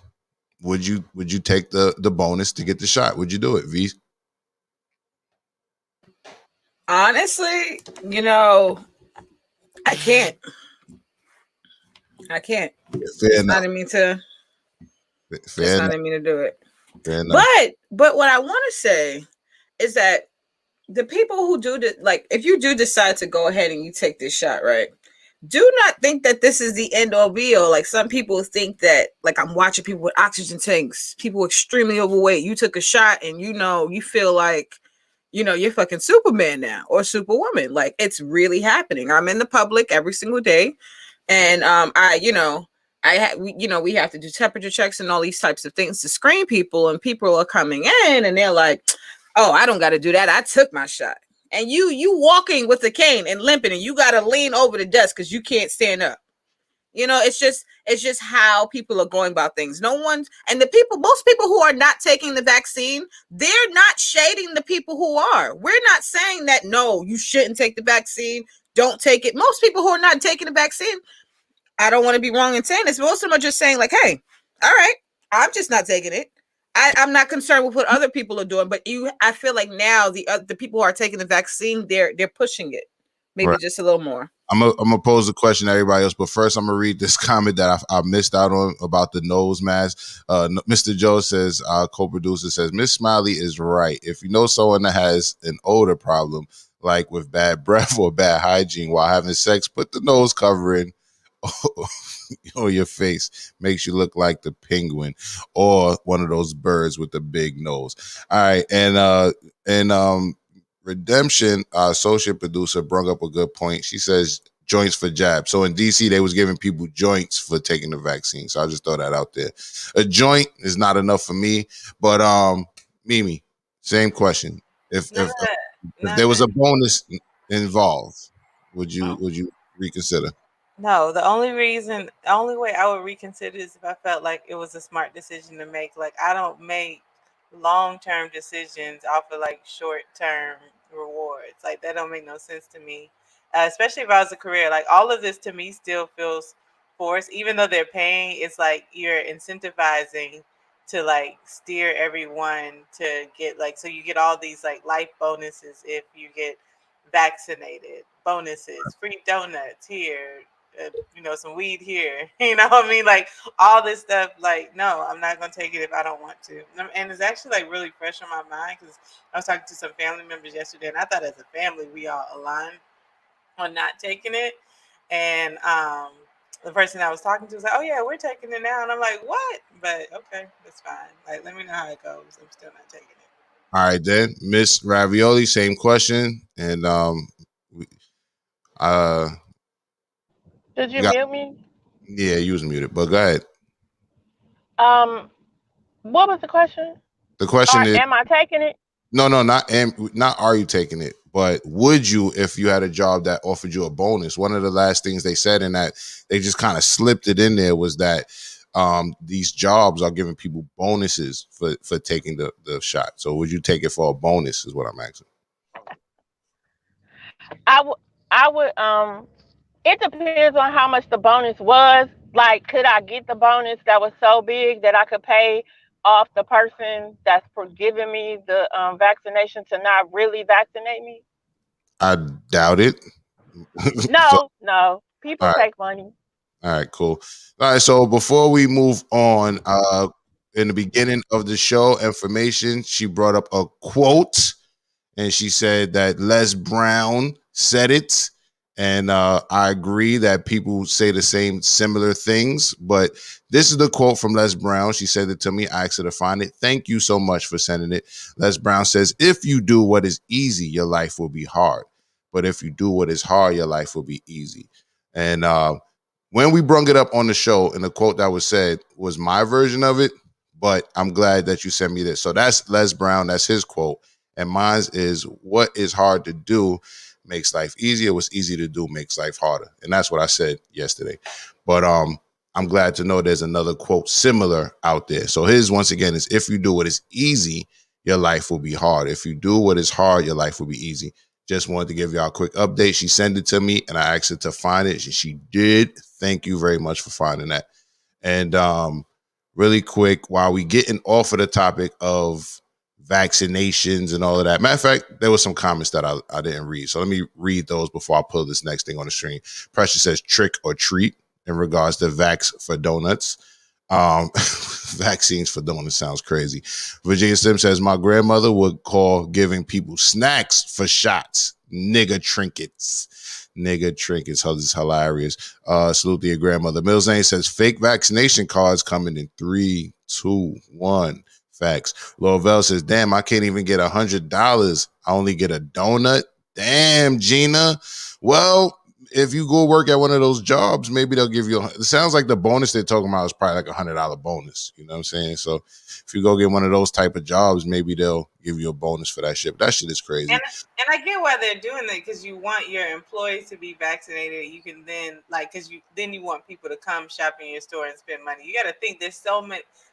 would you take the bonus to get the shot? Would you do it, V? Honestly, I can't. It's not in me to. It's not in me to do it. But what I want to say is that the people who do this, like, if you do decide to go ahead and you take this shot, right? Do not think that this is the end all be all. Like, some people think that, like, I'm watching people with oxygen tanks, people extremely overweight. You took a shot and you feel like, you're fucking Superman now or Superwoman. Like, it's really happening. I'm in the public every single day, and we have to do temperature checks and all these types of things to screen people, and people are coming in and they're like, oh, I don't got to do that. I took my shot. And you walking with a cane and limping, and you got to lean over the desk because you can't stand up. It's just how people are going about things. Most people who are not taking the vaccine, they're not shading the people who are. We're not saying that, no, you shouldn't take the vaccine. Don't take it. Most people who are not taking the vaccine, I don't want to be wrong in saying this, but most of them are just saying, like, hey, all right, I'm just not taking it. I'm not concerned with what other people are doing, but I feel like now the people who are taking the vaccine, they're pushing it, maybe just a little more. I'm gonna pose a question to everybody else, but first I'm gonna read this comment that I missed out on about the nose mask. Mr. Joe says, our co-producer says, Miss Smiley is right. If you know someone that has an odor problem, like with bad breath or bad hygiene while having sex, put the nose covering on your face. Makes you look like the penguin or one of those birds with the big nose. All right, and Redemption, our associate producer, brought up a good point. She says joints for jabs. So in DC, they was giving people joints for taking the vaccine. So I just throw that out there. A joint is not enough for me, but Mimi, same question. If there was a bonus involved, would you reconsider? No, the only way I would reconsider is if I felt like it was a smart decision to make. Like, I don't make long-term decisions off of like short-term rewards. Like, that don't make no sense to me. Especially if I was a career. Like, all of this to me still feels forced. Even though they're paying, it's like you're incentivizing to like steer everyone to get like, so you get all these like life bonuses if you get vaccinated, bonuses, free donuts here, some weed here. You know what I mean? Like all this stuff. Like, no, I'm not gonna take it if I don't want to. And it's actually like really fresh on my mind because I was talking to some family members yesterday, and I thought as a family we all aligned on not taking it. And the person I was talking to was like, "Oh yeah, we're taking it now," and I'm like, "What?" But okay, that's fine. Like, let me know how it goes. I'm still not taking it. All right, then MsRavioli, same question, and Did you you got mute me? yeah, you was muted, but go ahead. What was the question? The question is Am I taking it? no, not are you taking it, but would you if you had a job that offered you a bonus? One of the last things they said in that they just kind of slipped it in there was that these jobs are giving people bonuses for taking the shot. So would you take it for a bonus? Is what I'm asking. I would. It depends on how much the bonus was. Like, could I get the bonus that was so big that I could pay off the person that's for giving me the vaccination to not really vaccinate me? I doubt it. So, No. People all right. take money. All right, cool. All right, so before we move on, in the beginning of the show, information, she brought up a quote, and she said that Les Brown said it, and I agree that people say the same similar things, but this is the quote from Les Brown. She said it to me. I asked her to find it. Thank you so much for sending it. Les Brown says, "If you do what is easy, your life will be hard, but if you do what is hard, your life will be easy." And when we brung it up on the show, and the quote that was said was my version of it, but I'm glad that you sent me this. So that's Les Brown. That's his quote. And mine is, what is hard to do makes life easier. What's easy to do makes life harder. And that's what I said yesterday. But I'm glad to know there's another quote similar out there. So his, once again, is, if you do what is easy, your life will be hard. If you do what is hard, your life will be easy. Just wanted to give y'all a quick update. She sent it to me, and I asked her to find it. She did. Thank you very much for finding that. And really quick, while we getting off of the topic of vaccinations and all of that. Matter of fact, there was some comments that I didn't read. So let me read those before I pull this next thing on the screen. Pressure says trick or treat in regards to vax for donuts. Vaccines for donuts sounds crazy. Virginia Sim says, my grandmother would call giving people snacks for shots nigger trinkets. Nigger trinkets. This is hilarious. Salute to your grandmother. Milzane says, fake vaccination cards coming in 3, 2, 1. Facts. Lovell says, damn, I can't even get $100. I only get a donut. Damn, Gina. Well, if you go work at one of those jobs, maybe they'll give you, it sounds like the bonus they're talking about is probably like $100 bonus. You know what I'm saying? So if you go get one of those type of jobs, maybe they'll give you a bonus for that shit. But that shit is crazy. And I get why they're doing that, because you want your employees to be vaccinated. You can then, like, because you want people to come shop in your store and spend money. You got to think there's so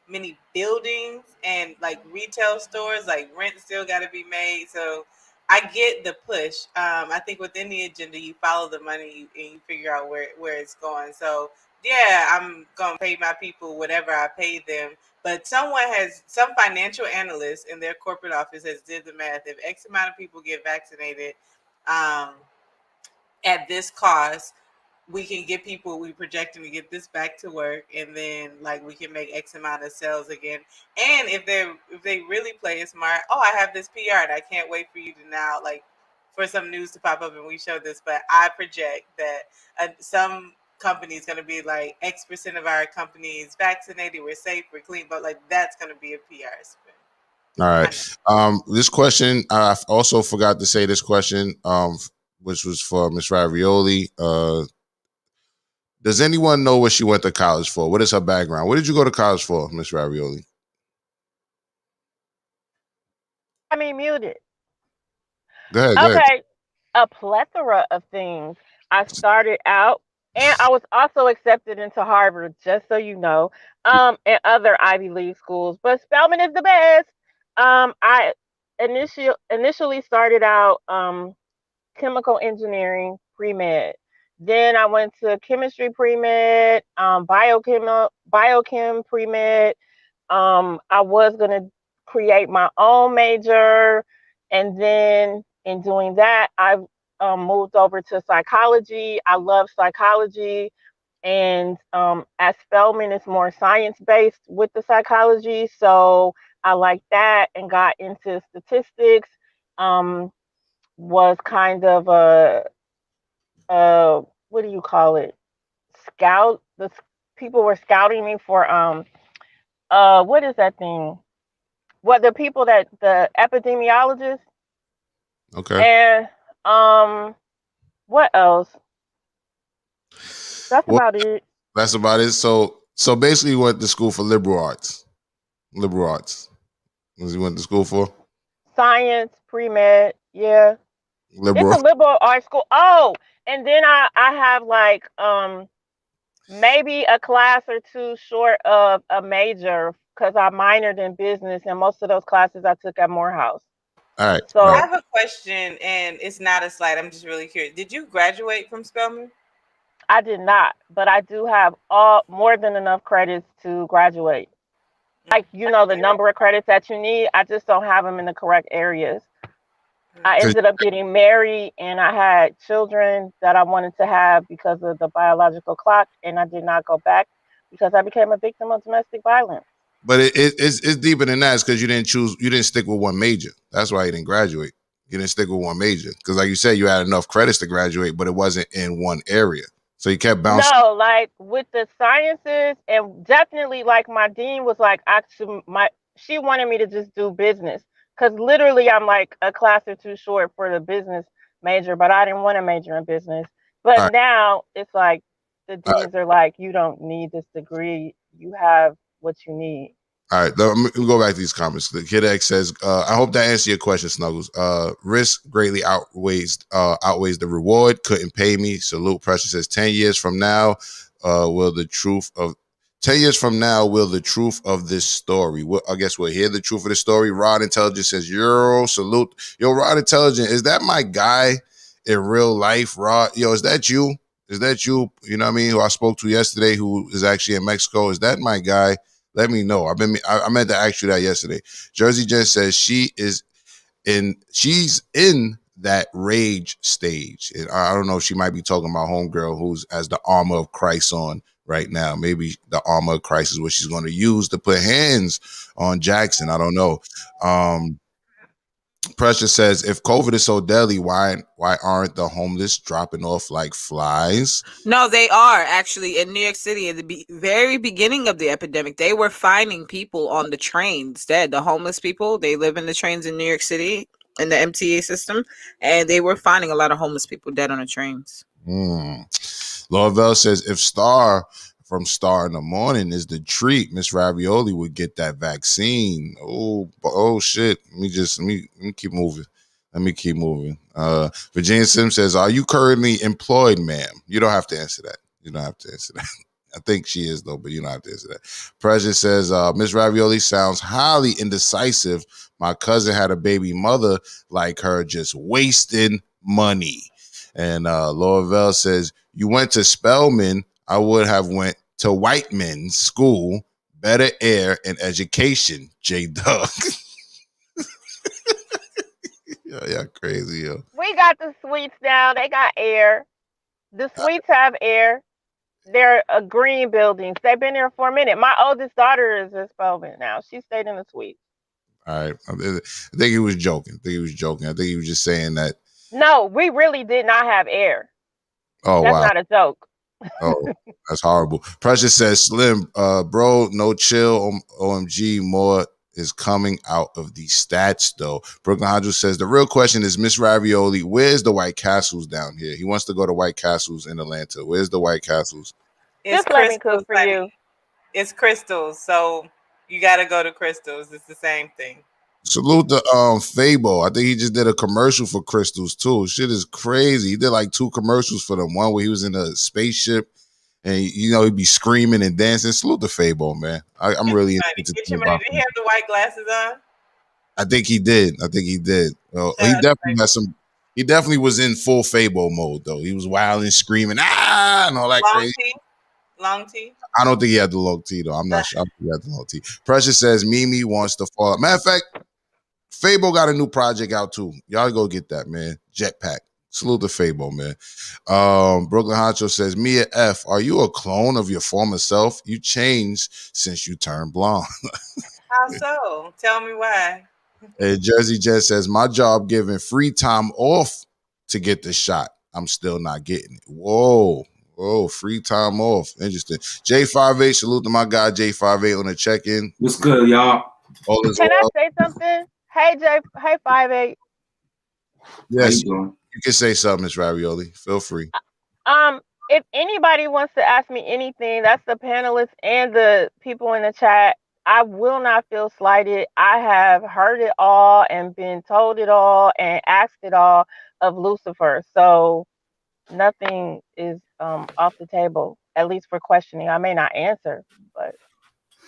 many buildings and like retail stores, like rent still got to be made. So I get the push. I think within the agenda, you follow the money and you figure out where it's going. So yeah, I'm gonna pay my people whatever I pay them. But some financial analyst in their corporate office has did the math. If X amount of people get vaccinated at this cost, we can get people, we projecting to get this back to work, and then like we can make X amount of sales again. And if they really play it smart, I have this PR and I can't wait for you to now, like, for some news to pop up and we show this. But I project that some company is going to be like, X% of our company is vaccinated, we're safe, we're clean, but like that's going to be a PR spin. All right. This question, I also forgot to say this question, which was for MsRavioli. Does anyone know what she went to college for? What is her background? What did you go to college for, MsRavioli? I mean, muted. Go ahead. Okay, a plethora of things. I started out, and I was also accepted into Harvard, just so you know, and other Ivy League schools. But Spelman is the best. I initially started out chemical engineering pre-med. Then I went to chemistry pre-med, biochem pre-med. I was going to create my own major. And then in doing that, I moved over to psychology. I love psychology. And at Spelman, it's more science based with the psychology. So I like that and got into statistics. Was kind of what do you call it? Scout. People were scouting me for what is that thing? What the people that the epidemiologists Okay. and what else? That's Well, about it. that's about it. So basically, you went to school for liberal arts. Liberal arts. What you went to school for? Science, pre-med, yeah. It's Liberal. a liberal arts school. Oh, and then I have like maybe a class or two short of a major because I minored in business and most of those classes I took at Morehouse. All right. So I have a question, and it's not a slight. I'm just really curious. Did you graduate from Spelman? I did not, but I do have more than enough credits to graduate. Like, the number of credits that you need, I just don't have them in the correct areas. I ended up getting married and I had children that I wanted to have because of the biological clock, and I did not go back because I became a victim of domestic violence. But it's deeper than that. It's because you didn't stick with one major. That's why you didn't graduate. You didn't stick with one major. Because like you said, you had enough credits to graduate, but it wasn't in one area. So you kept bouncing. No, like with the sciences, and definitely like my dean was like, she wanted me to just do business. Because literally I'm like a class or two short for the business major, but I didn't want to major in business. But now it's like the deans are like, you don't need this degree. You have what you need. All right, let me go back to these comments. The Kid X says, I hope that answers your question, Snuggles. Risk greatly outweighs the reward. Couldn't pay me. Salute. Pressure says 10 years from now, will the truth of this story? I guess we'll hear the truth of the story. Rod Intelligent says, yo, salute. Yo, Rod Intelligent, is that my guy in real life, Rod? Yo, is that you? Is that you? You know what I mean? Who I spoke to yesterday, who is actually in Mexico? Is that my guy? Let me know. I meant to ask you that yesterday. Jersey Jen says she's in that rage stage. And I don't know if she might be talking about homegirl who's as the armor of Christ on right now. Maybe the armor of Christ is what she's going to use to put hands on Jackson. I don't know. Pressure says, if COVID is so deadly, why aren't the homeless dropping off like flies? No, they are actually in New York City at the very beginning of the epidemic. They were finding people on the trains dead. The homeless people, they live in the trains in New York City in the MTA system, and they were finding a lot of homeless people dead on the trains. Laurel says, if Star from Star in the Morning is the treat, MsRavioli would get that vaccine. Oh shit. Let me keep moving. Virginia Sims says, are you currently employed, ma'am? You don't have to answer that. I think she is, though, but you don't have to answer that. President says, MsRavioli sounds highly indecisive. My cousin had a baby mother like her, just wasting money. And Laurel says, you went to Spelman. I would have went to white men's school, better air and education, J-Dug. Yeah, crazy, yo. We got the suites now. They got air. The suites have air. They're green buildings. They've been there for a minute. My oldest daughter is in Spelman now. She stayed in the suite. All right. I think he was joking. I think he was just saying that. No, we really did not have air. Oh, That's wow. not a joke. Oh, that's horrible. Precious says, Slim, bro, no chill. OMG, more is coming out of these stats, though. Brooklyn Hodges says, the real question is, MsRavioli, where's the White Castles down here? He wants to go to White Castles in Atlanta. Where's the White Castles? Just let me cook for you. It's Crystals, so you got to go to Crystals. It's the same thing. Salute to Fabo. I think he just did a commercial for Crystals too. Shit is crazy. He did like 2 commercials for them. One where he was in a spaceship and he'd be screaming and dancing. Salute to Fabo, man. I'm really into Did he have the white glasses on? I think he did. Well, he definitely had some. He definitely was in full Fabo mode though. He was wild and screaming and all that crazy. Long tee. I don't think he had the long tee though. I'm not sure. I think he had the long tee. Precious says Mimi wants to fall. Matter of fact, Fabo got a new project out too. Y'all go get that, man. Jetpack. Salute to Fabo, man. Brooklyn Honcho says, Mia F, are you a clone of your former self? You changed since you turned blonde. How so? Tell me why. And Jersey Jen says, my job giving free time off to get the shot. I'm still not getting it. Whoa, free time off. Interesting. J58, salute to my guy J58 on the check-in. What's good, y'all? All is Can I well. say something? Hey, Jay. Hey, 5'8". Yes, you can say something, MsRavioli. Feel free. If anybody wants to ask me anything, that's the panelists and the people in the chat. I will not feel slighted. I have heard it all and been told it all and asked it all of Lucifer. So nothing is off the table, at least for questioning. I may not answer, but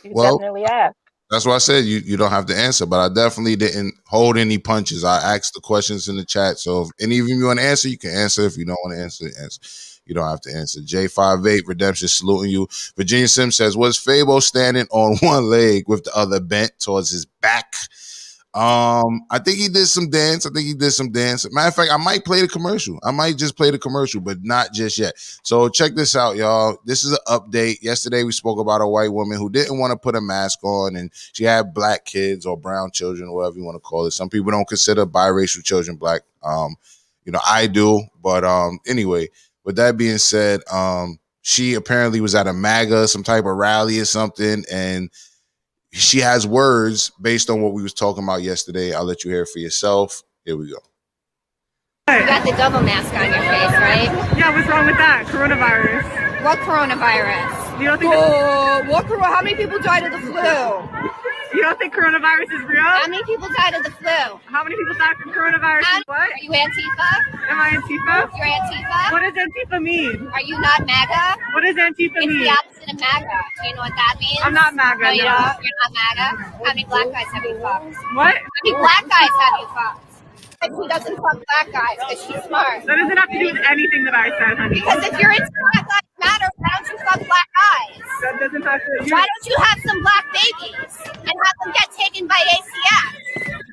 you can definitely ask. That's why I said you don't have to answer, but I definitely didn't hold any punches. I asked the questions in the chat. So if any of you want to answer, you can answer. If you don't want to answer, answer. You don't have to answer. J58 Redemption saluting you. Virginia Sims says, was Fabo standing on one leg with the other bent towards his back? I think he did some dance. Matter of fact, I might play the commercial. I might just play the commercial, but not just yet. So check this out, y'all. This is an update. Yesterday, we spoke about a white woman who didn't want to put a mask on, and she had black kids or brown children, or whatever you want to call it. Some people don't consider biracial children black. I do. But anyway, with that being said, she apparently was at a MAGA, some type of rally or something, and she has words based on what we was talking about yesterday. I'll let you hear it for yourself. Here we go. You got the double mask on your face, right? Yeah, what's wrong with that? Coronavirus. What coronavirus? You don't think how many people died of the flu? You don't think coronavirus is real? How many people died of the flu? How many people died from coronavirus? What? Are you Antifa? Am I Antifa? You're Antifa? What does Antifa mean? Are you not MAGA? What does Antifa mean? It's the opposite of MAGA. Do you know what that means? I'm not MAGA. No, you No. don't? You're not MAGA? How many black guys have you fucked? What? How many black guys have you fucked? She doesn't fuck black guys because she's smart. That doesn't have to do with anything that I said, honey. Because if you're into Black Lives Matter, why don't you fuck black guys? That doesn't have to. Why don't you have some black babies and have them get taken by ACS?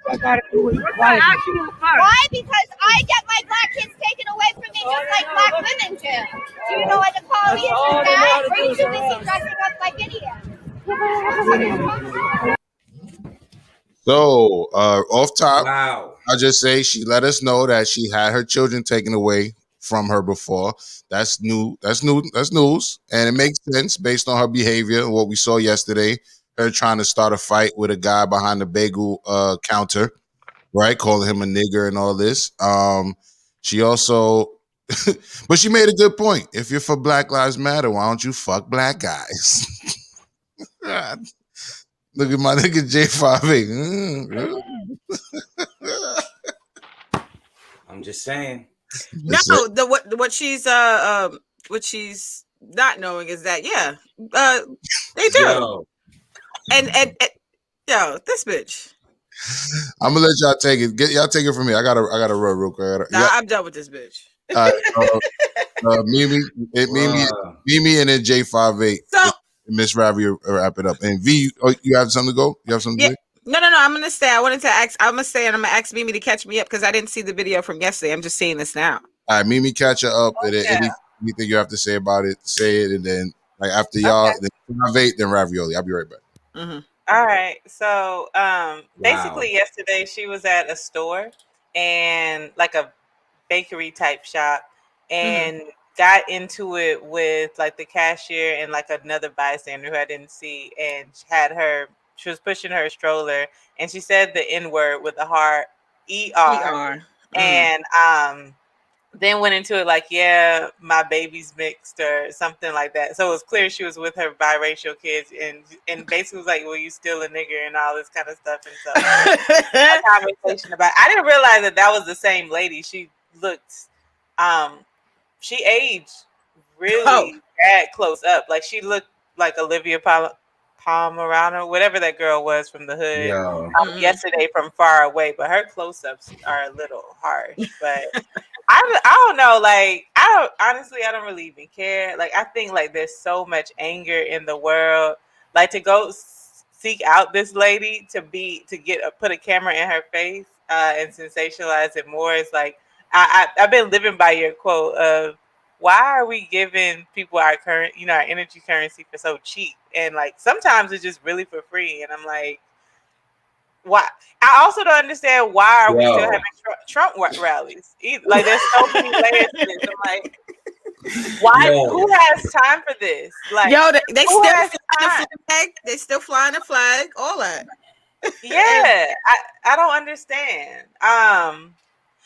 What's that actual fuck? Why? Because I get my black kids taken away from me just like black women do. Do you know what equality is with that? Or are you too busy dressing up like idiots? So, off top, Wow. I'll just say she let us know that she had her children taken away from her before. That's new. That's news. And it makes sense based on her behavior and what we saw yesterday. Her trying to start a fight with a guy behind the bagel counter, right? Calling him a nigger and all this. She also, but she made a good point. If you're for Black Lives Matter, why don't you fuck black guys? Look at my nigga J58. I'm just saying. No, what she's not knowing is that they do. Yo. And yo, this bitch. I'm gonna let y'all take it. Y'all take it from me. I gotta run real quick. I'm done with this bitch. Mimi, and then J58. So MsRavioli wrap it up. And V, you have something to go? You have something to say? No. I'm gonna say I'm gonna ask Mimi to catch me up because I didn't see the video from yesterday. I'm just seeing this now. All right, Mimi, catch her up. And then anything you have to say about it, say it. And then after y'all, then Ravioli. I'll be right back. Mm-hmm. All right. So basically yesterday she was at a store and like a bakery type shop and got into it with like the cashier and like another bystander who I didn't see, and she was pushing her stroller and she said the N-word with the hard ER. And then went into it like, yeah, my baby's mixed or something like that. So it was clear she was with her biracial kids and basically was like, well, you still a nigger and all this kind of stuff. And so a conversation about, I didn't realize that was the same lady. She looked, she aged really bad close up. Like she looked like Olivia Palmerano, whatever that girl was from the hood yesterday from far away, but her close-ups are a little harsh. But I don't know, like I don't really even care. Like I think like there's so much anger in the world, like to go seek out this lady to put a camera in her face and sensationalize it more is like I've been living by your quote of why are we giving people our our energy currency for so cheap? And like sometimes it's just really for free. And I'm like, why? I also don't understand why are we still having Trump rallies? Like there's so many layers to this. I'm like, why? Who has time for this? Like, they who still has flying time? the flag. They still flying the flag. All that. Yeah, I don't understand.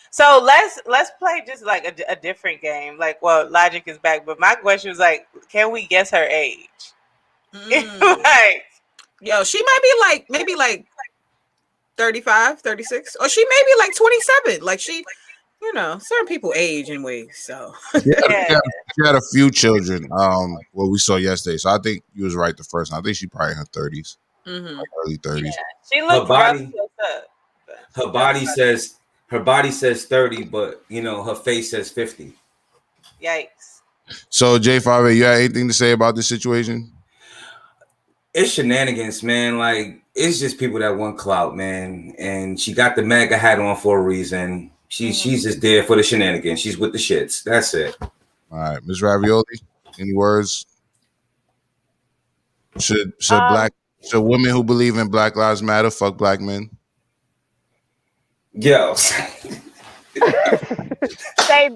So let's play just like a different game. Like, well, Logic is back, but my question was like, can we guess her age? Like, yo, she might be like maybe like 35, 36, or she may be like 27. Like she, certain people age in ways. So She had a few children. What we saw yesterday. So I think you was right the first time. I think she probably in her 30s, early 30s. yeah. She looks rough close up. Her body says 30, but her face says 50. Yikes. So J5A, you had anything to say about this situation? It's shenanigans, man. Like, it's just people that want clout, man. And she got the MAGA hat on for a reason. She's just there for the shenanigans. She's with the shits. That's it. All right, MsRavioli, any words? Should women who believe in Black Lives Matter fuck black men? Yo. They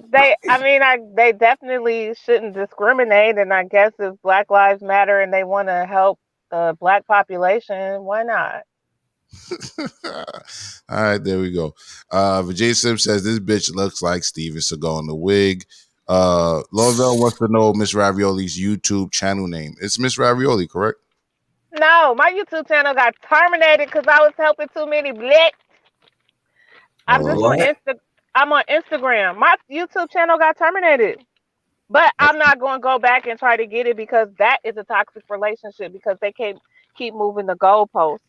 definitely shouldn't discriminate. And I guess if Black Lives Matter and they want to help the black population, why not? All right, there we go. Vijay Sim says this bitch looks like Steven Seagal in the wig. Lovell wants to know MsRavioli's YouTube channel name. It's MsRavioli, correct? No, my YouTube channel got terminated because I was helping too many black. I'm on Instagram. My YouTube channel got terminated. But I'm not going to go back and try to get it because that is a toxic relationship because they can't keep moving the goalposts.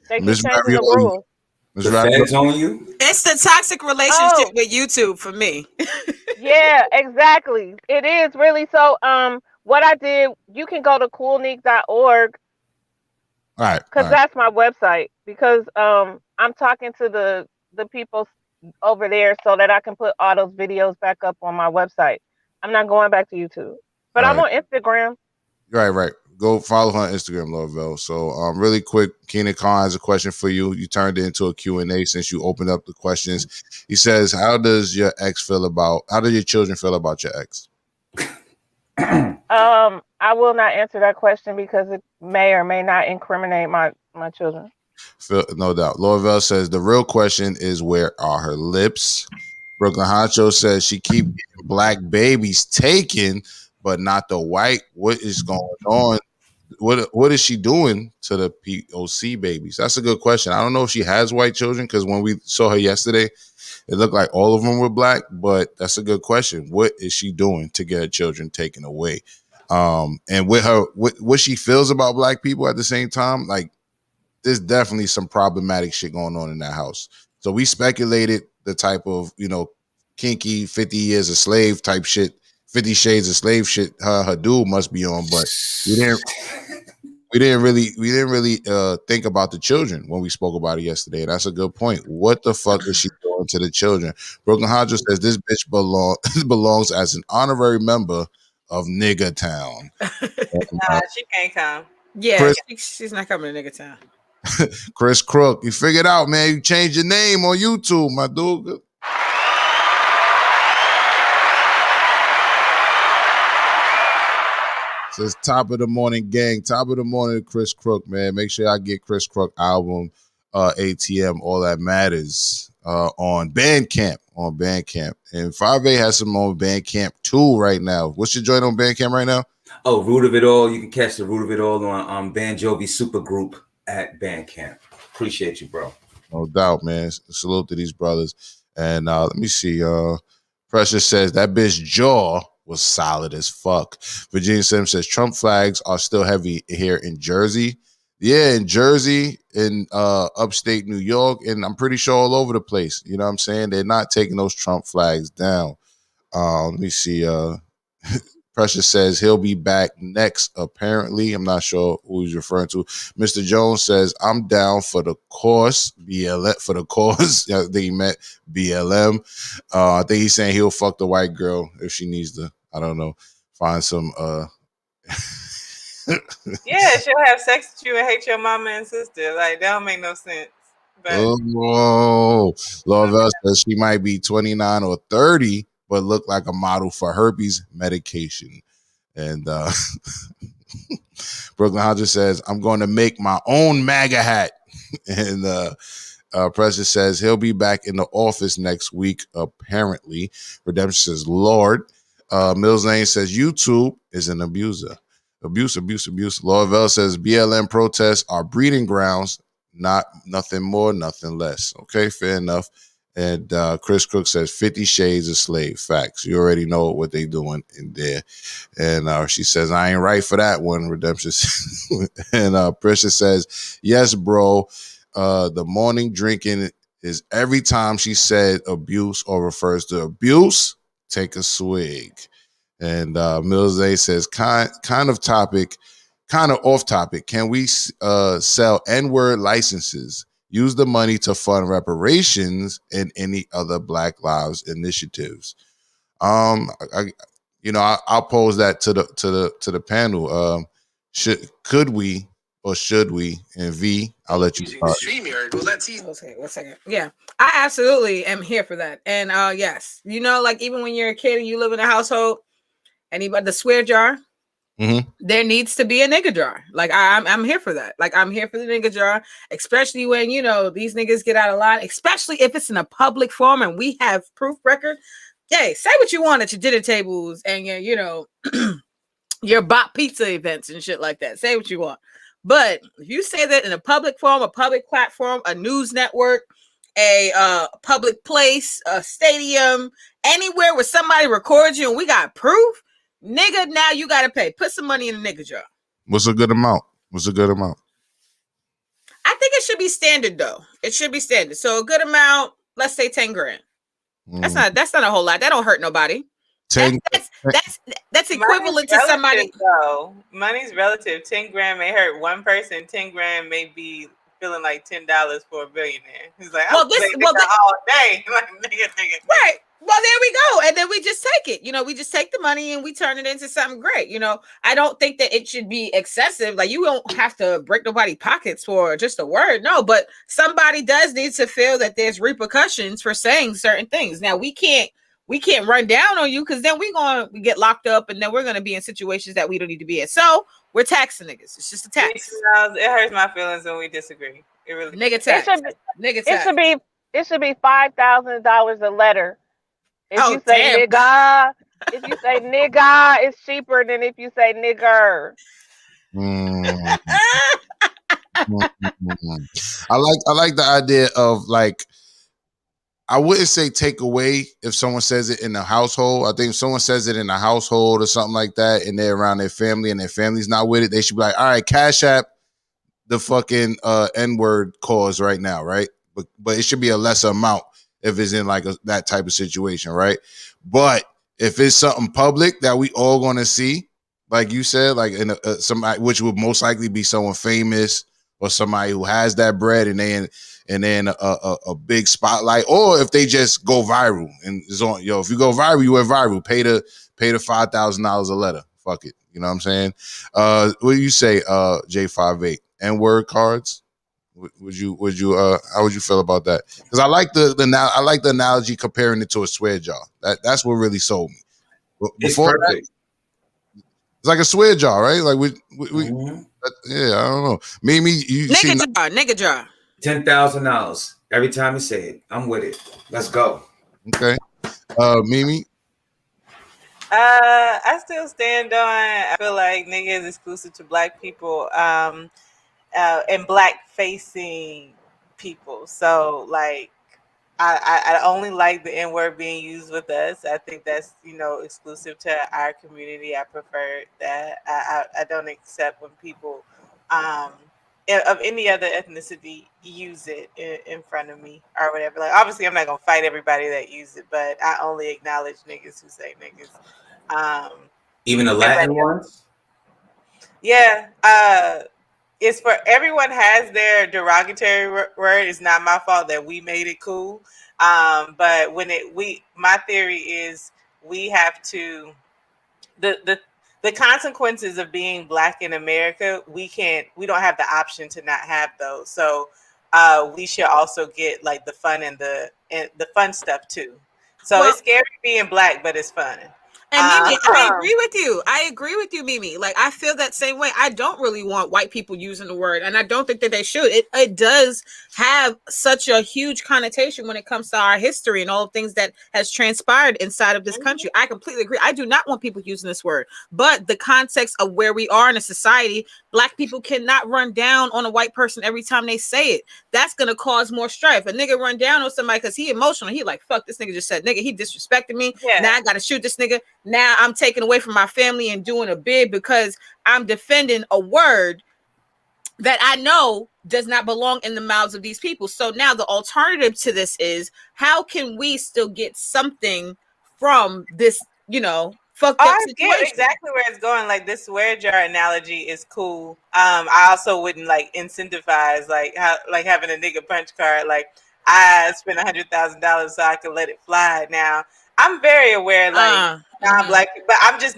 They keep changing the rules. The feds on you? It's the toxic relationship with YouTube for me. Yeah, exactly. It is really. So what I did, you can go to coolneek.org. All right. Because that's my website. Because I'm talking to the people over there so that I can put all those videos back up on my website. I'm not going back to YouTube. But I'm on Instagram. Right. Go follow her on Instagram, Lovell. So really quick, Keenan Khan has a question for you. You turned it into a Q&A since you opened up the questions. He says, how do your children feel about your ex? I will not answer that question because it may or may not incriminate my children. No doubt. Lovell says the real question is, where are her lips? Brooklyn Honcho says she keep getting black babies taken, but not the white. What is going on? What is she doing to the POC babies? That's a good question. I don't know if she has white children because when we saw her yesterday, it looked like all of them were black, but that's a good question. What is she doing to get her children taken away? And with her, what she feels about black people at the same time, like there's definitely some problematic shit going on in that house. So we speculated the type of, kinky 50 years a slave type shit, 50 Shades of Slave shit her dude must be on, but we didn't really think about the children when we spoke about it yesterday. That's a good point. What the fuck is she doing to the children? Brooklyn Hodge says this bitch belongs as an honorary member of Nigga Town. Nah, she can't come. Yeah, she's not coming to Nigga Town. Chris Crook, you figured out, man. You changed your name on YouTube, my dude. Says top of the morning gang, top of the morning, Chris Crook, man. Make sure I get Chris Crook album, ATM, All That Matters, on Bandcamp. And 5A has some on Bandcamp too right now. What's your joint on Bandcamp right now? Oh, Root of It All. You can catch the Root of It All on Banjovi Supergroup at Bandcamp. Appreciate you, bro. No doubt, man. Salute to these brothers. And let me see. Precious says that bitch jaw was solid as fuck. Virginia Sims says Trump flags are still heavy here in Jersey. Yeah, in Jersey, in upstate New York, and I'm pretty sure all over the place. You know what I'm saying? They're not taking those Trump flags down. Let me see. Precious says he'll be back next. Apparently, I'm not sure who he's referring to. Mr. Jones says I'm down for the course. BLM for the course. I think he meant BLM. I think he's saying he'll fuck the white girl if she needs to. I don't know. Find some. Yeah, she'll have sex with you and hate your mama and sister. Like that don't make no sense. But Oh, Lovell says she might be 29 or 30, but look like a model for herpes medication. And Brooklyn Hodges says, I'm going to make my own MAGA hat. And Precious says he'll be back in the office next week, apparently. Redemption says, Lord. Mills Lane says, YouTube is an abuser. Abuse. Lovell says, BLM protests are breeding grounds. Nothing more, nothing less. Okay, fair enough. And Chris Cook says 50 Shades of Slave. Facts. You already know what they doing in there. And she says, I ain't right for that one, Redemption. And Precious says, yes, bro. The morning drinking is every time she said abuse or refers to abuse, take a swig. And Mills A says, kind of off topic. Can we sell N-word licenses? Use the money to fund reparations and any other Black Lives initiatives. I'll pose that to the panel. Could we or should we? And V, I'll let you start. Okay, 1 second. Yeah, I absolutely am here for that. And yes, like even when you're a kid and you live in a household, anybody the swear jar. Mm-hmm. There needs to be a nigga jar. Like I'm here for that. Like I'm here for the nigga jar, especially when these niggas get out of line, especially if it's in a public forum and we have proof record. Hey, say what you want at your dinner tables and your bot pizza events and shit like that. Say what you want. But if you say that in a public forum, a public platform, a news network, a public place, a stadium, anywhere where somebody records you and we got proof, nigga, now you got to pay. Put some money in the nigga jar. What's a good amount? I think it should be standard though. It should be standard. So a good amount, let's say 10 grand. That's not a whole lot. That don't hurt nobody. That's equivalent to somebody. Though. Money's relative. 10 grand may hurt one person. 10 grand may be feeling like $10 for a billionaire. He's like, all day. Like, nigga. Right. Well, there we go. And then we just take it. We just take the money and we turn it into something great. I don't think that it should be excessive. Like, you don't have to break nobody's pockets for just a word. No, but somebody does need to feel that there's repercussions for saying certain things. Now, we can't run down on you because then we're going to get locked up and then we're going to be in situations that we don't need to be in. So we're taxing niggas. It's just a tax. It hurts my feelings when we disagree. It really nigga tax. It should be $5,000 a letter. If you say nigga, it's cheaper than if you say nigger. I like the idea of like, I wouldn't say take away if someone says it in the household. I think if someone says it in a household or something like that and they're around their family and their family's not with it, they should be like, all right, CashApp the fucking N-word cause right now, right? But it should be a lesser amount if it's in like that type of situation, right? But if it's something public that we all gonna see, like you said, like in somebody, which would most likely be someone famous or somebody who has that bread and then a big spotlight, or if they just go viral and it's on, if you go viral, you went viral. Pay the $5,000 a letter. Fuck it. You know what I'm saying? What do you say, J58? N-word cards? Would you how would you feel about that? Because I like the analogy comparing it to a swear jar. That's what really sold me. Before that, it's like a swear jar, right? Like we yeah, I don't know. Mimi, you nigga jar. $10,000 every time you say it. I'm with it. Let's go. Okay. Mimi. I still stand on. I feel like nigga is exclusive to Black people. And Black facing people. So like I only like the N-word being used with us. I think that's exclusive to our community. I prefer that. I don't accept when people of any other ethnicity use it in front of me or whatever. Like obviously I'm not gonna fight everybody that use it, but I only acknowledge niggas who say niggas. Even the Latin ones? Yeah. It's for everyone has their derogatory word. It's not my fault that we made it cool. But my theory is we have to the consequences of being Black in America. We don't have the option to not have those. So we should also get like the fun and the fun stuff too. So it's scary being Black, but it's fun. And Mimi, I agree with you. I agree with you, Mimi. Like, I feel that same way. I don't really want white people using the word, and I don't think that they should. It does have such a huge connotation when it comes to our history and all the things that has transpired inside of this country. I completely agree. I do not want people using this word, but the context of where we are in a society, Black people cannot run down on a white person every time they say it. That's going to cause more strife. A nigga run down on somebody because he emotional. He like, fuck, this nigga just said nigga. He disrespected me. Yeah. Now I got to shoot this nigga. Now I'm taking away from my family and doing a bid because I'm defending a word that I know does not belong in the mouths of these people. So now the alternative to this is, how can we still get something from this, fucked up situation? I get exactly where it's going. Like, this swear jar analogy is cool. I also wouldn't like incentivize like having a nigga punch card. Like, I spent $100,000 so I could let it fly. Now I'm very aware, like non-Black, but I'm just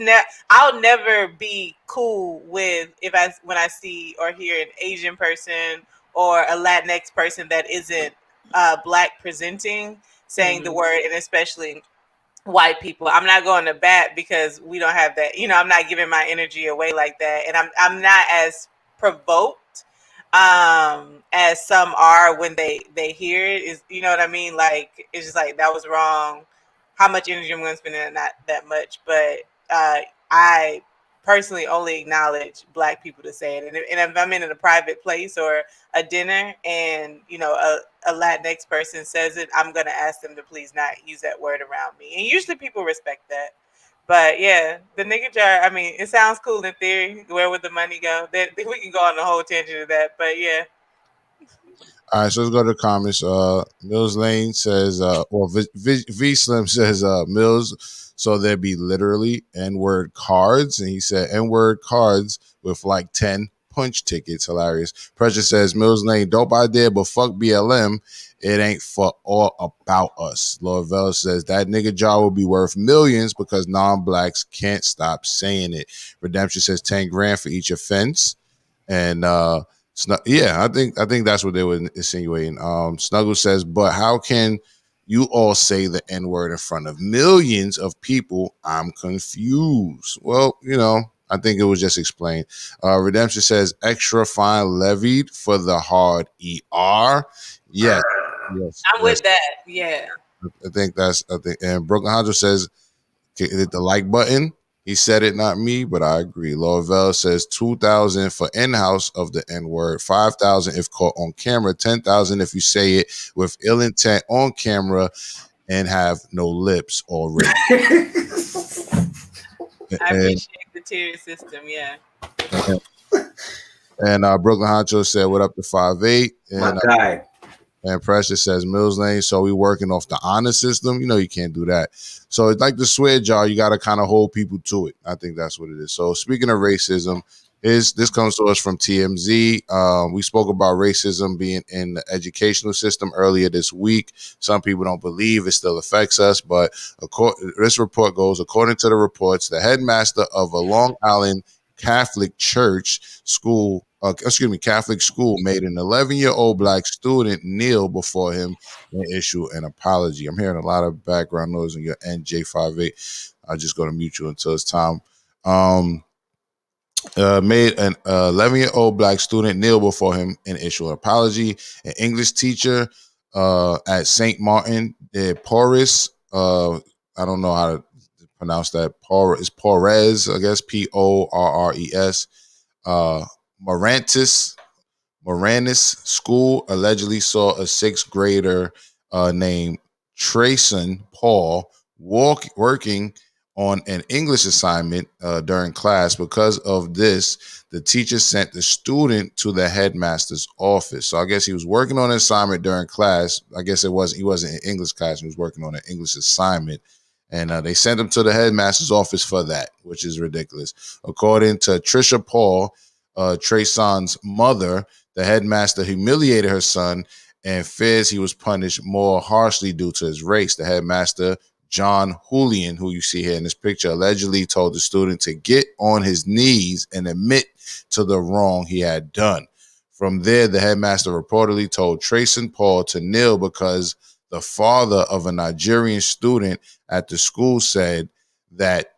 I'll never be cool with when I see or hear an Asian person or a Latinx person that isn't Black presenting saying the word, and especially white people. I'm not going to bat because we don't have that. I'm not giving my energy away like that, and I'm not as provoked as some are when they hear it. Is you know what I mean? Like, it's just like, that was wrong. How much energy I'm going to spend in it? Not that much, but I personally only acknowledge Black people to say it. And if I'm in a private place or a dinner and a Latinx person says it, I'm going to ask them to please not use that word around me. And usually people respect that. But yeah, the nigga jar, I mean, it sounds cool in theory. Where would the money go? We can go on the whole tangent of that, but yeah. All right, so let's go to the comments. Mills Lane says, or VeeSmilez says, Mills, so there be literally N-word cards. And he said N-word cards with like 10 punch tickets. Hilarious. Pressure says, Mills Lane, dope idea, but fuck BLM. It ain't for all about us. Lord Vell says, that nigga jar will be worth millions because non-blacks can't stop saying it. Redemption says 10 grand for each offense. And, yeah, I think that's what they were insinuating. Snuggle says, but how can you all say the N-word in front of millions of people? I'm confused. Well, I think it was just explained. Redemption says, extra fine levied for the hard ER. Yes. I'm with that. Yeah. I think. And Broken Hydro says, hit the like button. He said it, not me, but I agree. Lovell says 2,000 for in-house of the N-word, 5,000 if caught on camera, 10,000 if you say it with ill intent on camera and have no lips already. I appreciate the tier system, yeah. And Brooklyn Honcho said, what up to 5'8"? And, my guy. And Precious says, Mills Lane, so we working off the honor system. You can't do that. So it's like the swear jar. You got to kind of hold people to it. I think that's what it is. So speaking of racism, this comes to us from TMZ. We spoke about racism being in the educational system earlier this week. Some people don't believe it still affects us, but this report goes, according to the reports, the headmaster of a Long Island Catholic school made an 11-year-old Black student kneel before him and issue an apology. I'm hearing a lot of background noise on your end, J58. I'm just going to mute you until it's time. Made an 11-year-old Black student kneel before him and issue an apology. An English teacher at St. Martin de Porres, I don't know how to pronounce that. Porres, I guess, Porres. Moranis School allegedly saw a sixth grader named Trayson Paul working on an English assignment during class. Because of this, the teacher sent the student to the headmaster's office. So I guess he was working on an assignment during class. I guess he wasn't in English class. He was working on an English assignment. And they sent him to the headmaster's office for that, which is ridiculous. According to Trisha Paul, Trey Songz's mother, the headmaster humiliated her son and fears he was punished more harshly due to his race. The headmaster, John Julian, who you see here in this picture, allegedly told the student to get on his knees and admit to the wrong he had done. From there, the headmaster reportedly told Tracy Paul to kneel because the father of a Nigerian student at the school said that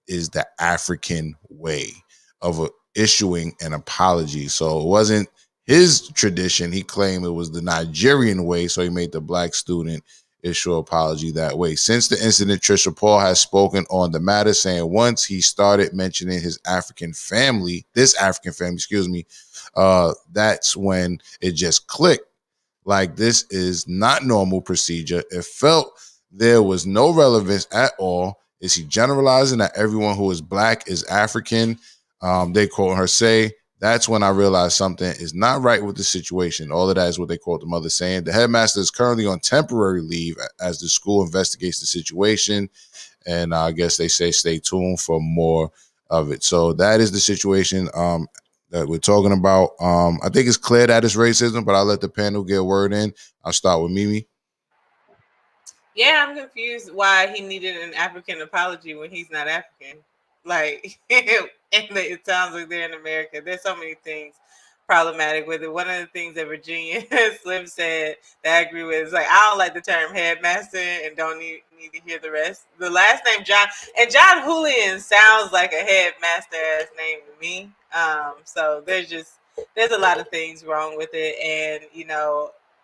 is the African way of issuing an apology. So it wasn't his tradition. He claimed it was the Nigerian way, so he made the black student issue an apology that way. Since the incident, Trisha Paul has spoken on the matter, saying once he started mentioning his African family, that's when it just clicked. Like, this is not normal procedure. It felt there was no relevance at all. Is he generalizing that everyone who is black is African? They quote her say, that's when I realized something is not right with the situation. All of that is what they quote the mother saying. The headmaster is currently on temporary leave as the school investigates the situation. And I guess they say stay tuned for more of it. So that is the situation that we're talking about. I think it's clear that it's racism, but I'll let the panel get a word in. I'll start with Mimi. Yeah, I'm confused why he needed an African apology when he's not African. Like, it sounds like they're in America. There's so many things problematic with it. One of the things that Virginia Slim said that I agree with is like, I don't like the term headmaster and don't need to hear the rest. The last name John Julian sounds like a headmaster ass name to me. So there's a lot of things wrong with it, and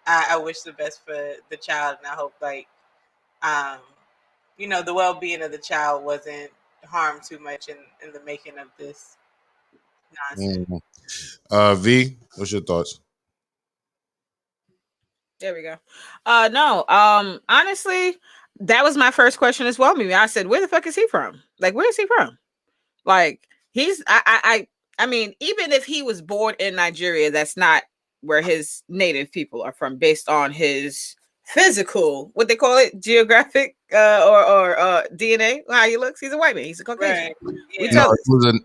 I wish the best for the child, and I hope the well-being of the child wasn't harmed too much in the making of this nonsense. V, what's your thoughts? There we go. No, honestly, that was my first question as well. Maybe I said, where the fuck is he from? Like, where is he from? Like, I mean, even if he was born in Nigeria, that's not where his native people are from, based on his physical, what they call it, geographic or DNA, how he looks. He's a white man. He's a Caucasian. Right. We No, tell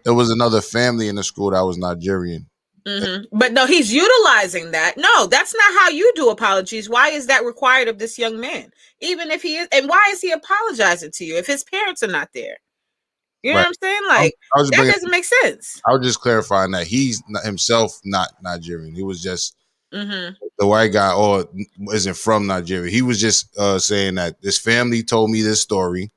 it was another family in the school that was Nigerian. But no, he's utilizing that. No, that's not how you do apologies. Why is that required of this young man? Even if he is, and why is he apologizing to you if his parents are not there? You know what I'm saying? Like, that doesn't make sense. I was just clarifying that he's himself not Nigerian. He was just the white guy, or isn't from Nigeria. He was just saying that this family told me this story,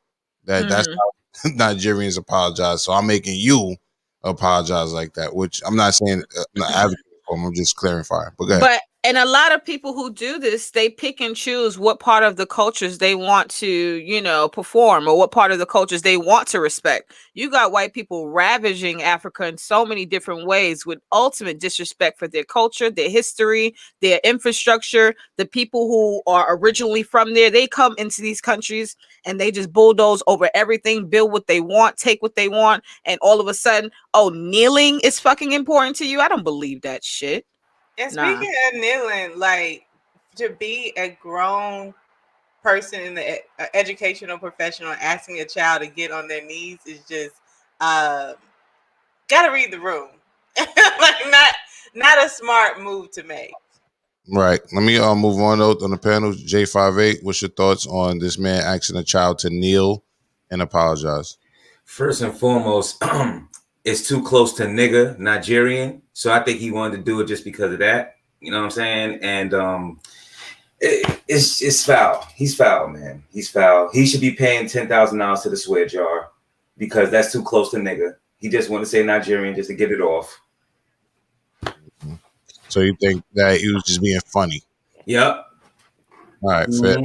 that's how Nigerians apologize. So I'm making you apologize like that, which I'm not saying I'm not advocating for him. I'm just clarifying. But go ahead. And a lot of people who do this, they pick and choose what part of the cultures they want to, perform, or what part of the cultures they want to respect. You got white people ravaging Africa in so many different ways with ultimate disrespect for their culture, their history, their infrastructure. The people who are originally from there, they come into these countries and they just bulldoze over everything, build what they want, take what they want. And all of a sudden, kneeling is fucking important to you. I don't believe that shit. And speaking of kneeling, like, to be a grown person in the educational professional asking a child to get on their knees is just gotta read the room. Like, not a smart move to make. Right. Let me move on on the panel. J58, what's your thoughts on this man asking a child to kneel and apologize? First and foremost, it's too close to nigga, Nigerian. So I think he wanted to do it just because of that. You know what I'm saying? And it's foul. He's foul, man. He's foul. He should be paying $10,000 to the swear jar because that's too close to nigga. He just wanted to say Nigerian just to get it off. So you think that he was just being funny? Yep. All right, fair.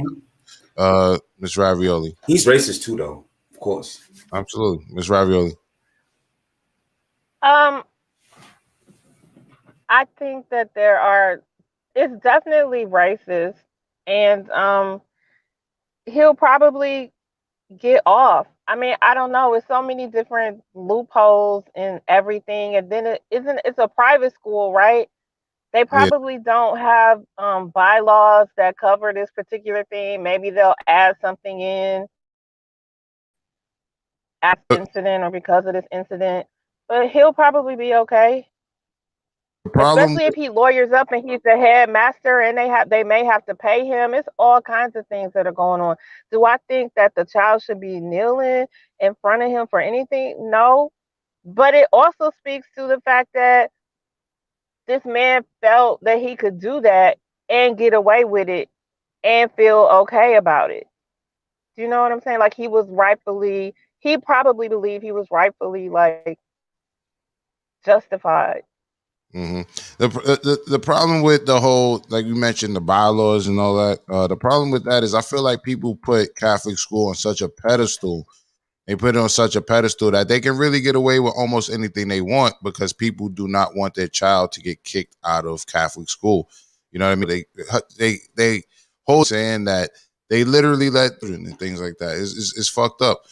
MsRavioli. He's racist too, though. Of course. Absolutely. MsRavioli. I think that it's definitely racist, and he'll probably get off. I mean, I don't know. It's so many different loopholes and everything, and then it's a private school, right? They probably don't have bylaws that cover this particular thing. Maybe they'll add something in incident or because of this incident, but he'll probably be okay. The problem, Especially if he lawyers up and he's the headmaster and they may have to pay him. It's all kinds of things that are going on. Do I think that the child should be kneeling in front of him for anything? No. But it also speaks to the fact that this man felt that he could do that and get away with it and feel okay about it. Do you know what I'm saying? Like he probably believed he was rightfully like justified. hmm the problem with the whole, like you mentioned, the bylaws and all that. The problem with that is I feel like people put Catholic school on such a pedestal. They put it on such a pedestal that they can really get away with almost anything they want because people do not want their child to get kicked out of Catholic school. You know what I mean? They hold saying that they literally let and things like that. It's fucked up.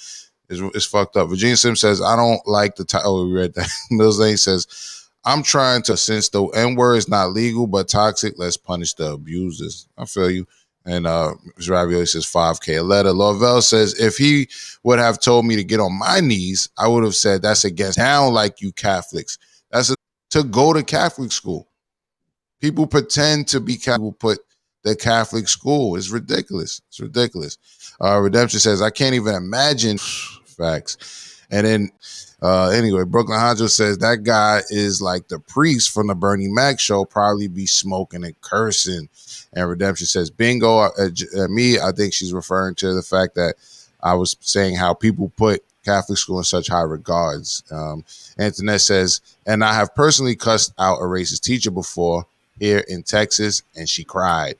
It's fucked up. Virginia Sims says, I don't like the title. Oh, we read that. Mills Lane says, I'm trying to, since the N-word is not legal but toxic, let's punish the abusers. I feel you. And MsRavioli says 5K a letter. Lovell says, if he would have told me to get on my knees, I would have said that's against down like you Catholics. To go to Catholic school. People pretend to be Catholic, put the Catholic school. It's ridiculous. It's ridiculous. Redemption says, I can't even imagine. Facts. And then anyway, Brooklyn Honjo says that guy is like the priest from the Bernie Mac show, probably be smoking and cursing. And Redemption says, bingo. Me, I think she's referring to the fact that I was saying how people put Catholic school in such high regards. Antoinette says, and I have personally cussed out a racist teacher before here in Texas, and she cried.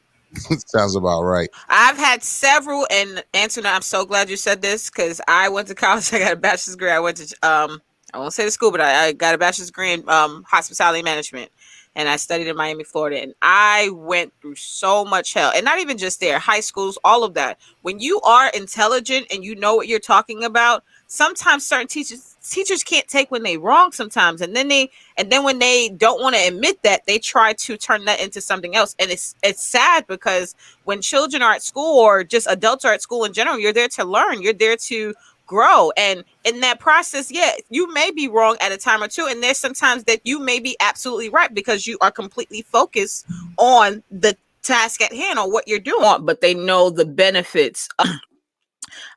Sounds about right. I've had several, and Antoinette, I'm so glad you said this because I went to college. I got a bachelor's degree. I went to I won't say the school, but I got a bachelor's degree in hospitality management, and I studied in Miami, Florida. And I went through so much hell, and not even just there, high schools, all of that. When you are intelligent and you know what you're talking about, sometimes certain teachers can't take when they wrong sometimes, and then when they don't want to admit that, they try to turn that into something else. And it's sad because when children are at school or just adults are at school in general, you're there to learn, you're there to grow, and in that process, yeah, you may be wrong at a time or two, and there's sometimes that you may be absolutely right because you are completely focused on the task at hand or what you're doing, but they know the benefits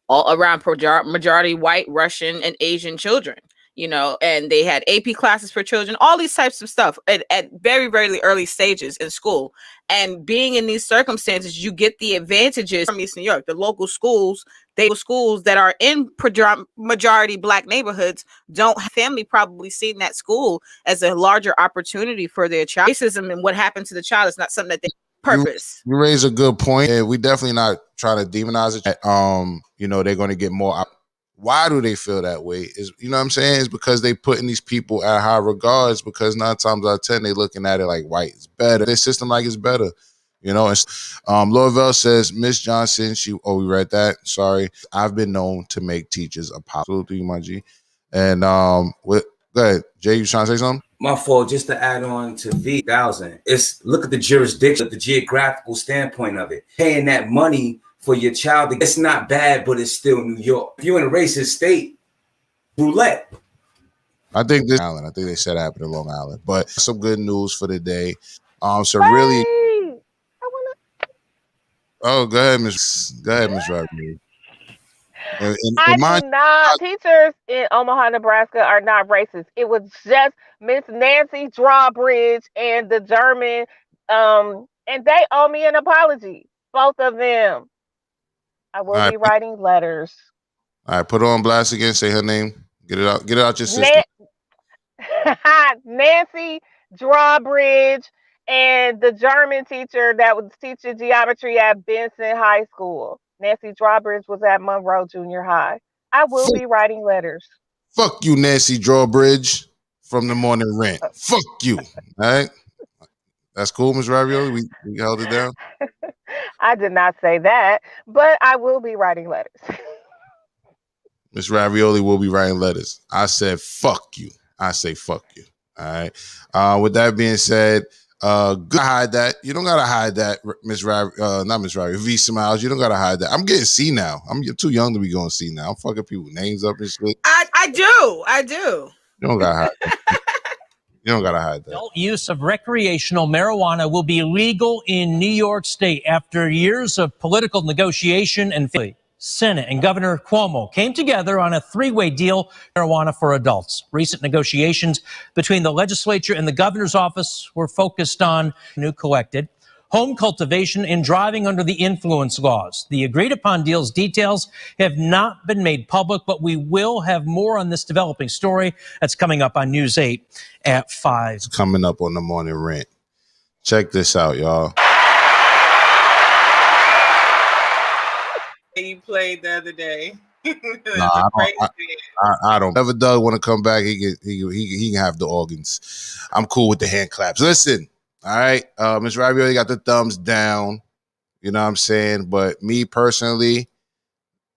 all around majority white, Russian, and Asian children, and they had AP classes for children, all these types of stuff at very, very early stages in school. And being in these circumstances, you get the advantages from East New York, the local schools, schools that are in majority black neighborhoods don't have family probably seeing that school as a larger opportunity for their child. Racism and what happened to the child is not something that they purpose. You raise a good point, and we definitely not trying to demonize it. They're going to get more. Why do they feel that way? Is what I'm saying? Is because they putting these people at high regards, because 9 times out of 10 they looking at it like white is better. Their system like it's better. Louisville says, Miss Johnson, we read that. Sorry. I've been known to make teachers absolutely my G. And go ahead. Jay, you trying to say something? My fault. Just to add on to V1000, look at the jurisdiction, the geographical standpoint of it. Paying that money for your child, it's not bad, but it's still New York. If you're in a racist state, roulette. I think they said it happened in Long Island, but some good news for the day. Really. Oh, go ahead, Miss Ravioli. Teachers in Omaha, Nebraska are not racist. It was just Miss Nancy Drawbridge and the German, and they owe me an apology. Both of them. I will be writing letters. All right, put her on blast again. Say her name. Get it out your system. Nancy Drawbridge and the German teacher that was teaching geometry at Benson High School. Nancy Drawbridge was at Monroe Junior High. I will be writing letters. Fuck you, Nancy Drawbridge from the Morning Rant. Fuck you. All right? That's cool, Ms. Ravioli. We held it down. I did not say that, but I will be writing letters. Ms. Ravioli will be writing letters. I said, fuck you. I say, fuck you. All right. With that being said, Good. Hide that. You don't gotta hide that, not MsRavioli, VeeSmilez. You don't gotta hide that. I'm getting C now. I'm too young to be going C now. I'm fucking people's names up and shit. I do. You don't gotta hide that. You don't gotta hide that. Adult use of recreational marijuana will be legal in New York State after years of political negotiation and Senate and Governor Cuomo came together on a three-way deal marijuana for adults. Recent negotiations between the legislature and the governor's office were focused on new collected, home cultivation, and driving under the influence laws. The agreed-upon deal's details have not been made public, but we will have more on this developing story that's coming up on News 8 at 5. It's coming up on the Morning Rant. Check this out, y'all. You played the other day. Nah, I don't. Whenever Doug want to come back, he can have the organs. I'm cool with the hand claps. Listen, all right, MsRavioli got the thumbs down. You know what I'm saying? But me personally,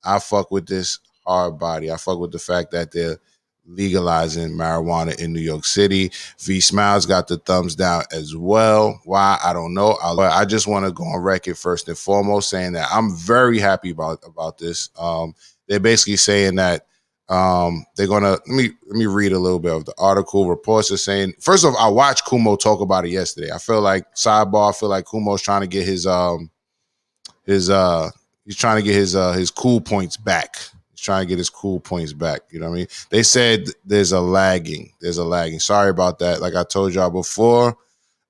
I fuck with this hard body. I fuck with the fact that they're legalizing marijuana in New York City. VeeSmilez got the thumbs down as well. Why? I don't know. I just want to go on record first and foremost saying that I'm very happy about this. They're basically saying that they're gonna let me read a little bit of the article. Reports are saying, first off, I watched Kumo talk about it yesterday. I feel like Kumo's trying to get his cool points back. Trying to get his cool points back. You know what I mean? They said there's a lagging. Sorry about that. Like I told y'all before,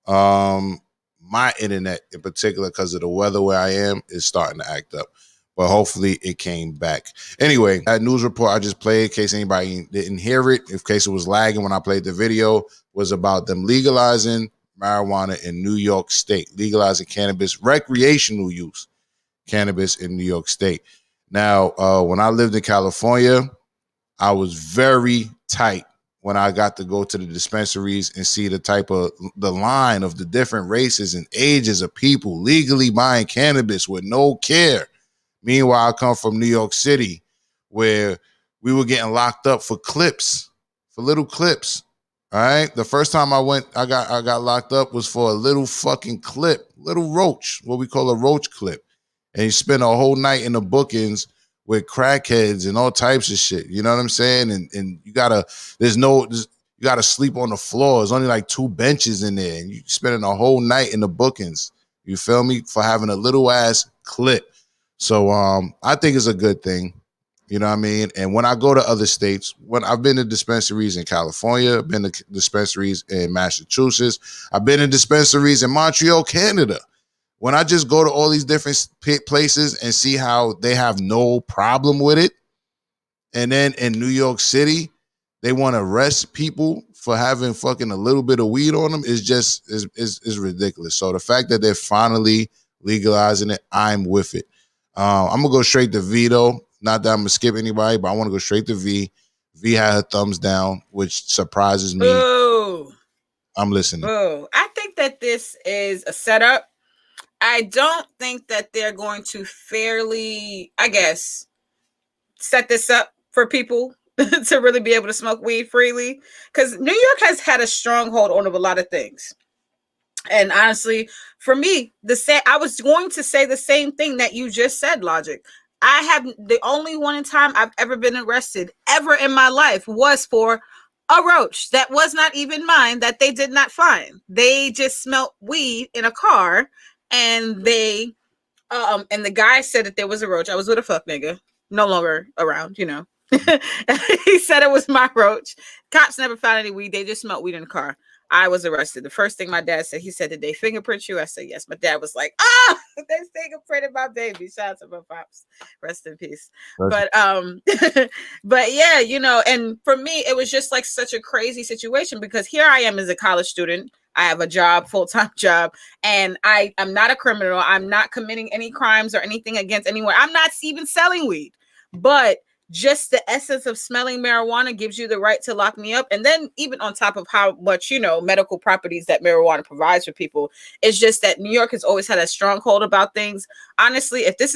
my internet in particular, because of the weather where I am, is starting to act up. But hopefully it came back. Anyway, that news report I just played, in case anybody didn't hear it, in case it was lagging when I played the video, was about them legalizing marijuana in New York State, legalizing cannabis, recreational use cannabis in New York State. Now, when I lived in California, I was very tight when I got to go to the dispensaries and see the line of the different races and ages of people legally buying cannabis with no care. Meanwhile, I come from New York City, where we were getting locked up for little clips. All right. The first time I got locked up was for a little fucking clip, little roach, what we call a roach clip. And you spend a whole night in the bookends with crackheads and all types of shit. You know what I'm saying? And you gotta sleep on the floor. There's only like 2 benches in there, and you spending a whole night in the bookends. You feel me? For having a little ass clip. So I think it's a good thing. You know what I mean? And when I go to other states, when I've been to dispensaries in California, I've been to dispensaries in Massachusetts, I've been in dispensaries in Montreal, Canada. When I just go to all these different places and see how they have no problem with it, and then in New York City, they want to arrest people for having fucking a little bit of weed on them is ridiculous. So the fact that they're finally legalizing it, I'm with it. I'm gonna go straight to V though. Not that I'm gonna skip anybody, but I want to go straight to V. V had her thumbs down, which surprises me. Boo. I'm listening. Boo. I think that this is a setup. I don't think that they're going to fairly, I guess, set this up for people to really be able to smoke weed freely. Because New York has had a stronghold on a lot of things. And honestly, for me, I was going to say the same thing that you just said, Logic. I have the only one time I've ever been arrested ever in my life was for a roach that was not even mine, that they did not find. They just smelt weed in a car. And they, and the guy said that there was a roach. I was with a fuck nigga, no longer around, you know. He said it was my roach. Cops never found any weed. They just smelled weed in the car. I was arrested. The first thing my dad said, he said, did they fingerprint you? I said, yes. My dad was like, they fingerprinted my baby. Shout out to my pops. Rest in peace. But but yeah, you know, and for me, it was just like such a crazy situation because here I am as a college student. I have a job, full-time job, and I'm not a criminal. I'm not committing any crimes or anything against anyone. I'm not even selling weed, but just the essence of smelling marijuana gives you the right to lock me up. And then even on top of how much, you know, medical properties that marijuana provides for people, it's just that New York has always had a stronghold about things. Honestly, if this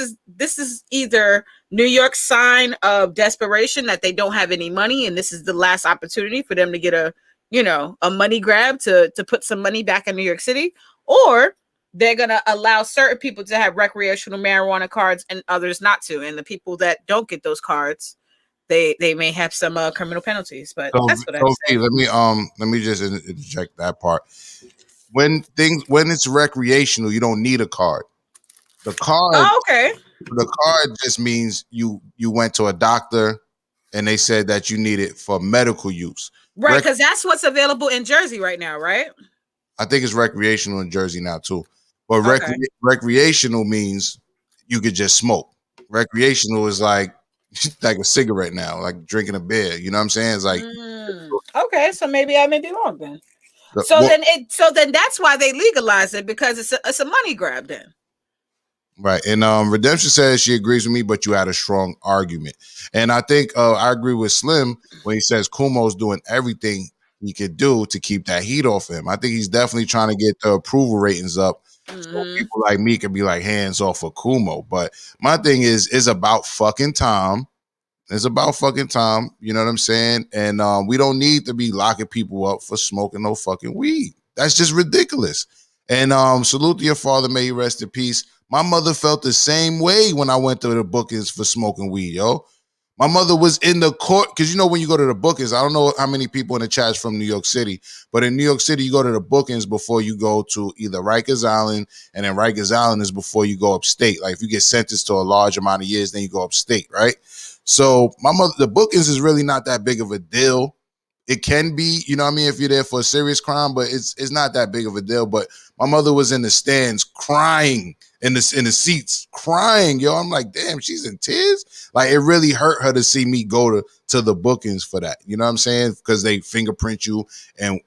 is either New York's sign of desperation that they don't have any money and this is the last opportunity for them to get a a money grab to put some money back in New York City, or they're going to allow certain people to have recreational marijuana cards and others not to. And the people that don't get those cards, they may have some criminal penalties. But that's what I say. Let me just interject that part. When it's recreational, you don't need a card. The card, okay. The card just means you went to a doctor and they said that you need it for medical use. Right, because that's what's available in Jersey right now, right? I think it's recreational in Jersey now too. But recreational means you could just smoke. Recreational is like a cigarette now, like drinking a beer. You know what I'm saying? It's like okay, so maybe I may be wrong then. So then that's why they legalize it, because it's a money grab then. Right. And Redemption says she agrees with me, but you had a strong argument. And I think I agree with Slim when he says Kumo's doing everything he could do to keep that heat off him. I think he's definitely trying to get the approval ratings up so people like me can be like hands off of Kumo. But my thing is, it's about fucking time. It's about fucking time. You know what I'm saying? And we don't need to be locking people up for smoking no fucking weed. That's just ridiculous. And salute to your father. May he rest in peace. My mother felt the same way when I went to the bookings for smoking weed, yo. My mother was in the court, because when you go to the bookings, I don't know how many people in the chat is from New York City, but in New York City, you go to the bookings before you go to either Rikers Island, and then Rikers Island is before you go upstate. Like if you get sentenced to a large amount of years, then you go upstate, right? So the bookings is really not that big of a deal. It can be, if you're there for a serious crime, but it's not that big of a deal. But my mother was in the stands crying in the seats, crying, yo. I'm like, damn, she's in tears. Like it really hurt her to see me go to the bookings for that. You know what I'm saying? Because they fingerprint you,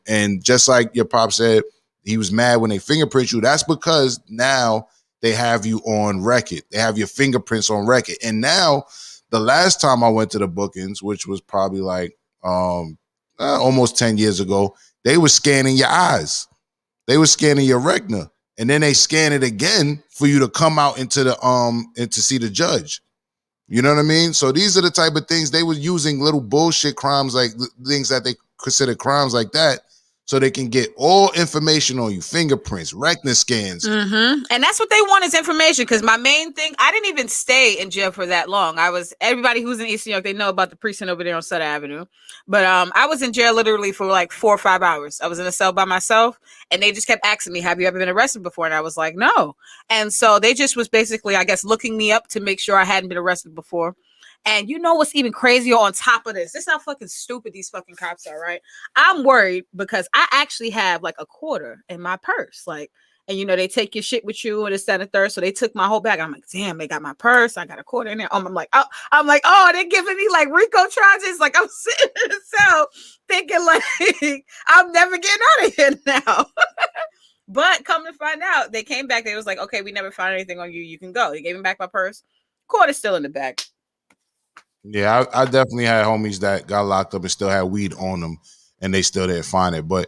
and just like your pop said, he was mad when they fingerprint you. That's because now they have you on record. They have your fingerprints on record. And now the last time I went to the bookings, which was probably like almost 10 years ago, they were scanning your eyes. They were scanning your retina. And then they scan it again for you to come out into the and to see the judge. You know what I mean? So these are the type of things they were using, little bullshit crimes, like things that they consider crimes like that, so they can get all information on you, fingerprints, retina scans. And that's what they want is information. Because my main thing, I didn't even stay in jail for that long. Everybody who's in East New York, they know about the precinct over there on Sutter Avenue. But I was in jail literally for like 4 or 5 hours. I was in a cell by myself, and they just kept asking me, have you ever been arrested before? And I was like, no. And so they just was basically, I guess, looking me up to make sure I hadn't been arrested before. And you know what's even crazier on top of this? This is how fucking stupid these fucking cops are, right? I'm worried because I actually have like a quarter in my purse. And they take your shit with you and this, that, and the third. So they took my whole bag. I'm like, damn, they got my purse. I got a quarter in there. I'm like, oh, they're giving me like RICO charges. Like I'm sitting in the cell thinking like I'm never getting out of here now. But come to find out, they came back. They was like, okay, we never found anything on you. You can go. They gave me back my purse. Quarter's still in the bag. Yeah, I definitely had homies that got locked up and still had weed on them, and they still didn't find it. But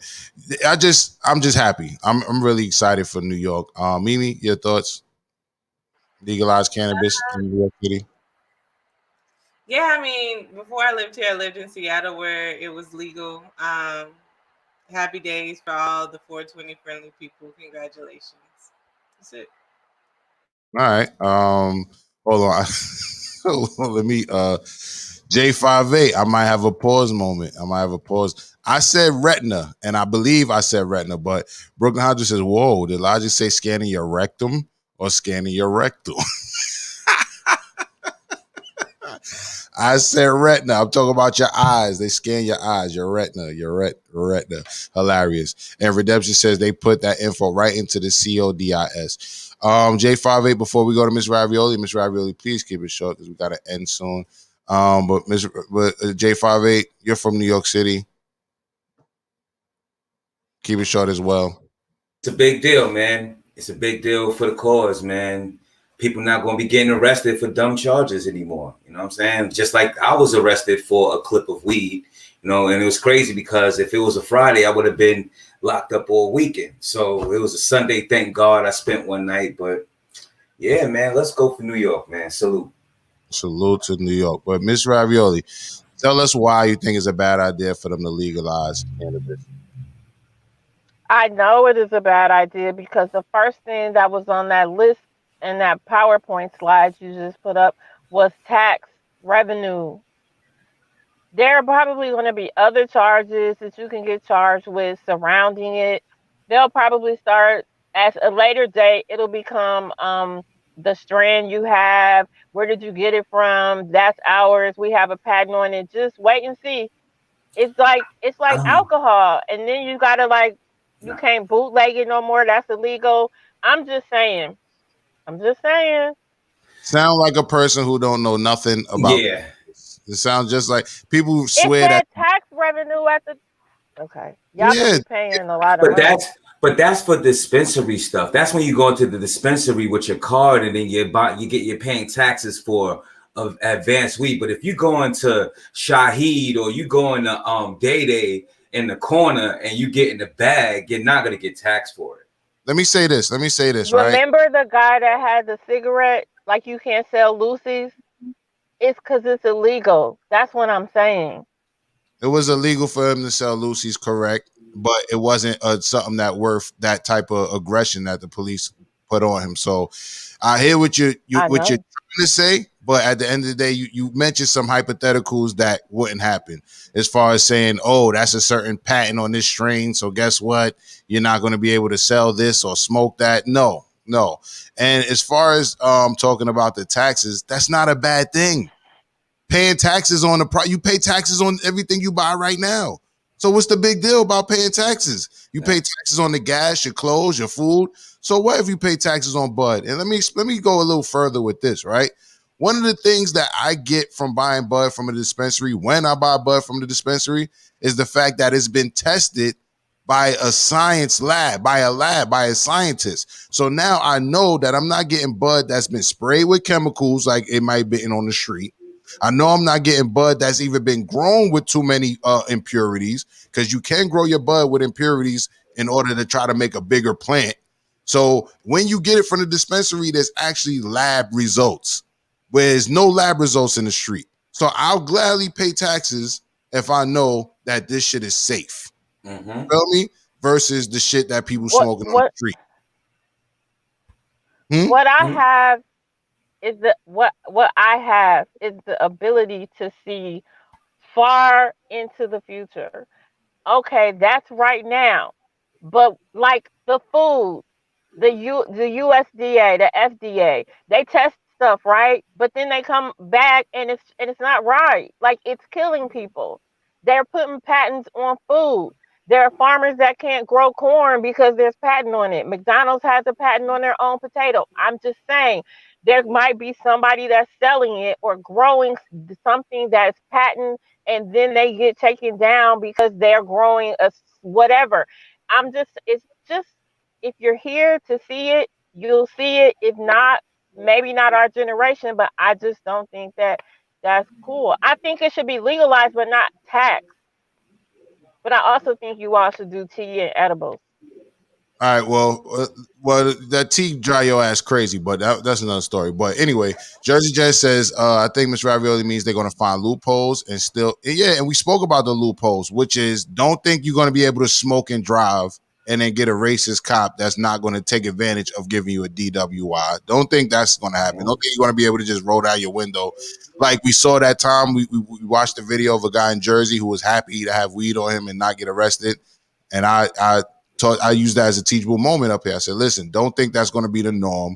I'm just happy. I'm really excited for New York. Mimi, your thoughts? Legalized cannabis in New York City? Yeah, I mean, before I lived here, I lived in Seattle where it was legal. Happy days for all the 420 friendly people. Congratulations. That's it. All right. Hold on. Let me J58. I might have a pause moment. I said retina, and I believe I said retina, but Brooklyn Hodges says, whoa, did Logic say scanning your rectum or scanning your rectum? I said retina. I'm talking about your eyes. They scan your eyes, your retina, retina. Hilarious. And Redemption says they put that info right into the CODIS. J58, before we go to MsRavioli, please keep it short because we got to end soon. But J58, you're from New York City. Keep it short as well. It's a big deal, man. It's a big deal for the cause, man. People not going to be getting arrested for dumb charges anymore. You know what I'm saying? Just like I was arrested for a clip of weed, and it was crazy because if it was a Friday, I would have been locked up all weekend. So it was a Sunday. Thank God I spent one night. But yeah, man, let's go for New York, man. Salute. Salute to New York. But MsRavioli, Tell us why you think it's a bad idea for them to legalize cannabis. I know it is a bad idea because the first thing that was on that list and that PowerPoint slide you just put up was tax revenue. There are probably going to be other charges that you can get charged with surrounding it. They'll probably start at a later date. It'll become the strand you have. Where did you get it from? That's ours. We have a patent on it. Just wait and see. It's like alcohol, and then you gotta you can't bootleg it no more. That's illegal. I'm just saying. Sound like a person who don't know nothing about. Yeah. It sounds just like people who It swear said that. tax revenue at the. Okay, y'all Yeah. gonna be paying a lot of But money. that's for dispensary stuff. That's when you go into the dispensary with your card and then you're paying taxes for of advanced weed. But if you go into Shaheed or you go into Day Day in the corner and you get in the bag, you're not gonna get taxed for it. Let me say this, right? Remember the guy that had the cigarette? Like you can't sell loosies. It's because it's illegal. That's what I'm saying. It was illegal for him to sell Lucy's, correct, but it wasn't something that worth that type of aggression that the police put on him. So I hear what you're trying to say, but at the end of the day, you mentioned some hypotheticals that wouldn't happen, as far as saying, oh, that's a certain patent on this strain, so guess what? You're not going to be able to sell this or smoke that. No. And as far as talking about the taxes, that's not a bad thing. Paying taxes on you pay taxes on everything you buy right now. So what's the big deal about paying taxes? You pay taxes on the gas, your clothes, your food. So what if you pay taxes on bud? And let me go a little further with this, right? One of the things that I get from buying bud from a dispensary, when I buy bud from the dispensary, is the fact that it's been tested by a science lab, by a scientist. So now I know that I'm not getting bud that's been sprayed with chemicals like it might be on the street. I know I'm not getting bud that's even been grown with too many impurities, because you can grow your bud with impurities in order to try to make a bigger plant. So when you get it from the dispensary, there's actually lab results, where there's no lab results in the street. So I'll gladly pay taxes if I know that this shit is safe. Mm-hmm. Feel me? Versus the shit that people smoking on the street. What I have is what I have is the ability to see far into the future. Okay, that's right now. But like the food, the USDA, the FDA, they test stuff, right? But then they come back and it's not right. Like it's killing people. They're putting patents on food. There are farmers that can't grow corn because there's patent on it. McDonald's has a patent on their own potato. I'm just saying there might be somebody that's selling it or growing something that's patent, and then they get taken down because they're growing a whatever. It's just, if you're here to see it, you'll see it. If not, maybe not our generation, but I just don't think that that's cool. I think it should be legalized, but not taxed. But I also think you all should do tea and edibles. All right, well, that tea dry your ass crazy, but that's another story. But anyway, Jersey Jazz says, I think MsRavioli means they're going to find loopholes and still, yeah, and we spoke about the loopholes, which is don't think you're going to be able to smoke and drive and then get a racist cop that's not going to take advantage of giving you a DWI. Don't think that's going to happen. Don't think you're going to be able to just roll down your window. Like we saw that time, we watched a video of a guy in Jersey who was happy to have weed on him and not get arrested. And I used that as a teachable moment up here. I said, listen, don't think that's going to be the norm.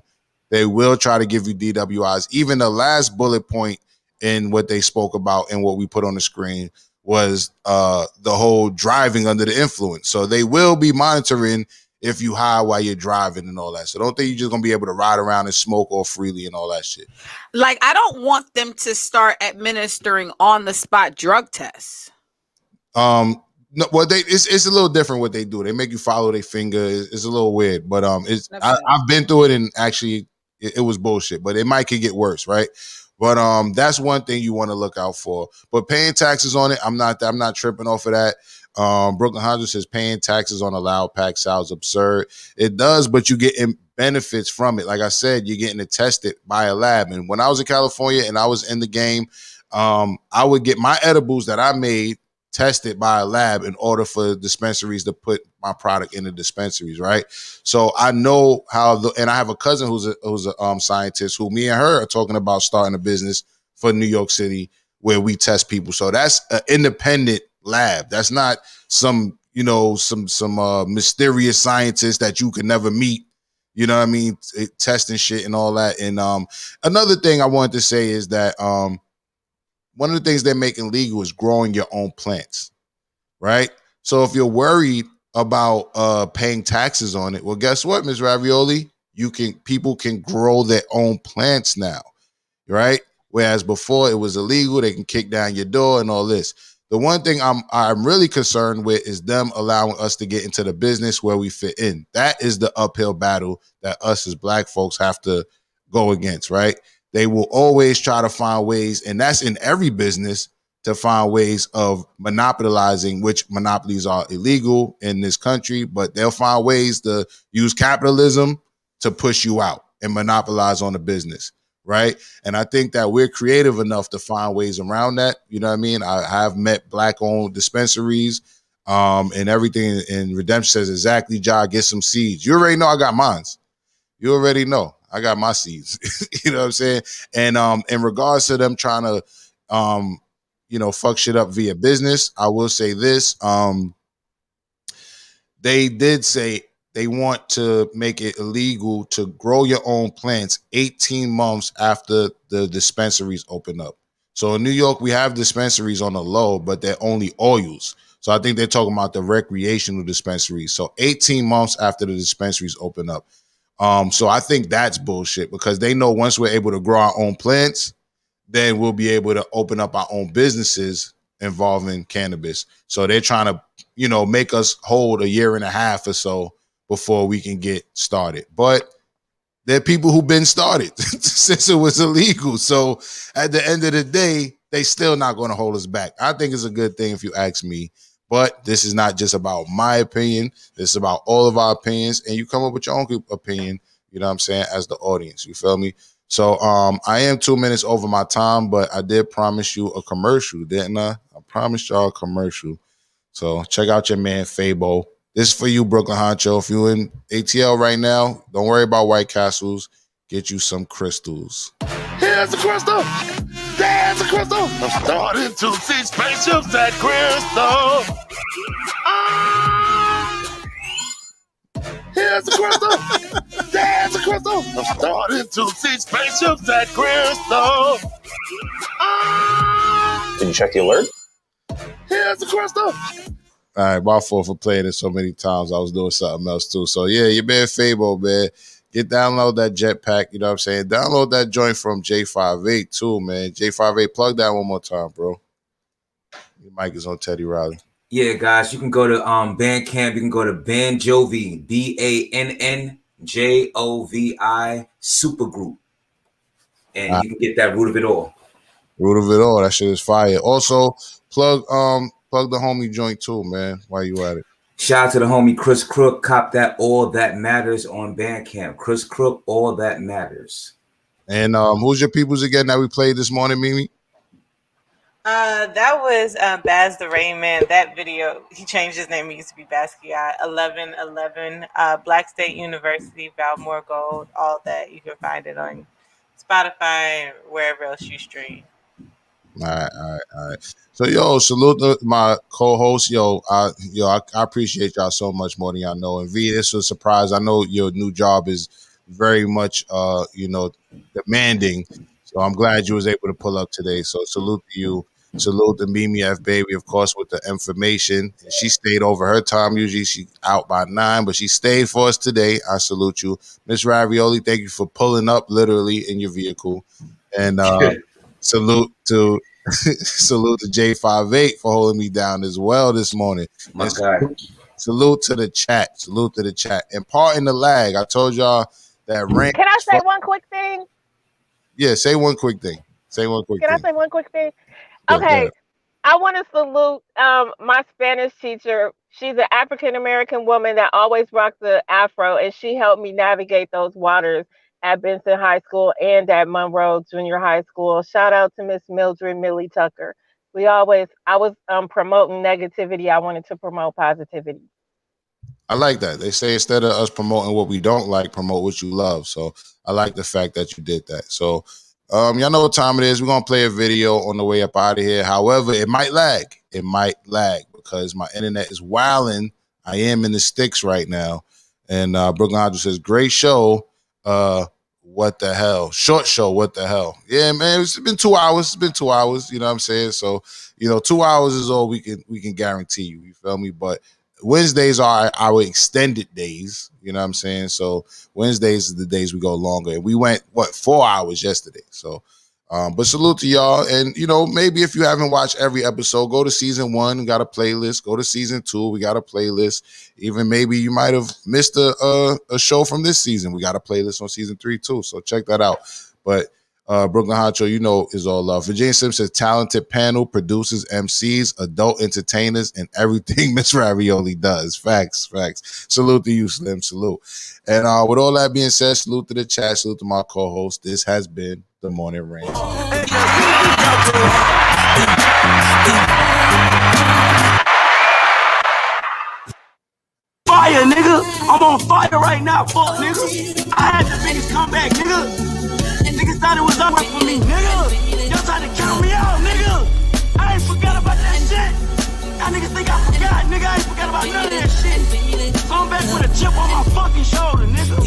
They will try to give you DWIs. Even the last bullet point in what they spoke about and what we put on the screen was the whole driving under the influence. So they will be monitoring if you high while you're driving and all that. So don't think you're just going to be able to ride around and smoke all freely and all that shit. Like, I don't want them to start administering on-the-spot drug tests. No, well, it's a little different what they do. They make you follow their finger. It's a little weird, but I've been through it, and actually it was bullshit. But it might could get worse, right? But that's one thing you want to look out for. But paying taxes on it, I'm not tripping off of that. Brooklyn Honda says paying taxes on a loud pack sounds absurd. It does, but you get benefits from it. Like I said, you're getting it tested by a lab. And when I was in California and I was in the game, I would get my edibles that I made tested by a lab in order for dispensaries to put my product in the dispensaries, right? So I know how and I have a cousin who's a scientist who me and her are talking about starting a business for New York City where we test people. So that's an independent lab. That's not some, some mysterious scientist that you can never meet. You know what I mean? Testing shit and all that. And another thing I wanted to say is that one of the things they're making legal is growing your own plants, right? So if you're worried about paying taxes on it, well, guess what, MsRavioli? People can grow their own plants now, right? Whereas before it was illegal, they can kick down your door and all this. The one thing I'm really concerned with is them allowing us to get into the business where we fit in. That is the uphill battle that us as Black folks have to go against, right? They will always try to find ways, and that's in every business, to find ways of monopolizing, which monopolies are illegal in this country, but they'll find ways to use capitalism to push you out and monopolize on the business. Right. And I think that we're creative enough to find ways around that. You know what I mean? I have met Black owned dispensaries and everything. And Redemption says, exactly, Jah, get some seeds. You already know I got mines. You already know I got my seeds. You know what I'm saying? And in regards to them trying to, fuck shit up via business, I will say this. They did say they want to make it illegal to grow your own plants 18 months after the dispensaries open up. So in New York, we have dispensaries on the low, but they're only oils. So I think they're talking about the recreational dispensaries. So 18 months after the dispensaries open up. So I think that's bullshit because they know once we're able to grow our own plants, then we'll be able to open up our own businesses involving cannabis. So they're trying to, make us hold a year and a half or so before we can get started. But there are people who've been started since it was illegal. So at the end of the day, they still not going to hold us back. I think it's a good thing if you ask me. But this is not just about my opinion. This is about all of our opinions. And you come up with your own opinion, you know what I'm saying, as the audience. You feel me? So I am 2 minutes over my time, but I did promise you a commercial, didn't I? I promised y'all a commercial. So check out your man, Fabo. This is for you, Brooklyn Honcho. If you're in ATL right now, don't worry about White Castles. Get you some crystals. Here's a crystal. There's a crystal. I'm starting to see spaceships at Crystal. Here's a crystal. There's a crystal. I'm starting to see spaceships at Crystal. Did you check the alert? Here's a crystal. All right, my fault for playing it so many times. I was doing something else too. So yeah, your man Fabo, man. Download that jetpack, you know what I'm saying? Download that joint from J58 too, man. J58, plug that one more time, bro. Your mic is on Teddy Riley. Yeah, guys, you can go to Bandcamp. You can go to Banjovi, BANNJOVI Supergroup. And you can get that Root of It All. Root of It All. That shit is fire. Also, plug the homie joint too, man, while you at it. Shout out to the homie Chris Crook. Cop that All That Matters on Bandcamp. Chris Crook, All That Matters. And who's your peoples again that we played this morning, Mimi? That was Baz the Rain Man. That video, he changed his name. It used to be Basquiat. 1111, Black State University, Valmore Gold, all that. You can find it on Spotify and wherever else you stream. All right. So, salute to my co-host. I appreciate y'all so much more than y'all know. And V, this was a surprise. I know your new job is very much, demanding. So I'm glad you was able to pull up today. So salute to you. Salute to Mimi F. Baby, of course, with the information. She stayed over her time. Usually she out by 9, but she stayed for us today. I salute you. MsRavioli, thank you for pulling up literally in your vehicle. And salute to J58 for holding me down as well this morning. My God. Salute to the chat. Salute to the chat. And pardon the lag. I told y'all that rant. Can I say one quick thing? Yeah, say one quick thing. Can I say one quick thing? Okay. I want to salute my Spanish teacher. She's an African American woman that always rocked the afro, and she helped me navigate those waters at Benson High School and at Monroe Junior High School. Shout out to Miss Mildred Millie Tucker. I was promoting negativity. I wanted to promote positivity. I like that. They say instead of us promoting what we don't like, promote what you love. So I like the fact that you did that. So y'all know what time it is. We're going to play a video on the way up out of here. However, it might lag. It might lag because my internet is wilding. I am in the sticks right now. And Brooklyn Hodge says, great show. What the hell? Short show, what the hell? Yeah, man, it's been 2 hours. It's been 2 hours, you know what I'm saying? So, 2 hours is all we can guarantee you. You feel me? But Wednesdays are our extended days, you know what I'm saying? So Wednesdays is the days we go longer. And we went, 4 hours yesterday. So, but salute to y'all. And, maybe if you haven't watched every episode, go to season 1, we got a playlist. Go to season 2, we got a playlist. Even maybe you might have missed a show from this season. We got a playlist on season 3 too. So check that out. But Brooklyn Honcho, is all love. Virginia Sims says talented panel, producers, MCs, adult entertainers, and everything MsRavioli does. Facts. Salute to you, Slim. Salute. And with all that being said, salute to the chat. Salute to my co-host. This has been the Morning Rant. Fire, nigga. I'm on fire right now, fuck, nigga. I had the biggest comeback, nigga. Niggas thought it was over for me, nigga. Y'all tried to count me out, nigga. I ain't forgot about that shit. Y'all niggas think I forgot, nigga. I ain't forgot about none of that shit. So I'm back with a chip on my fucking shoulder, nigga.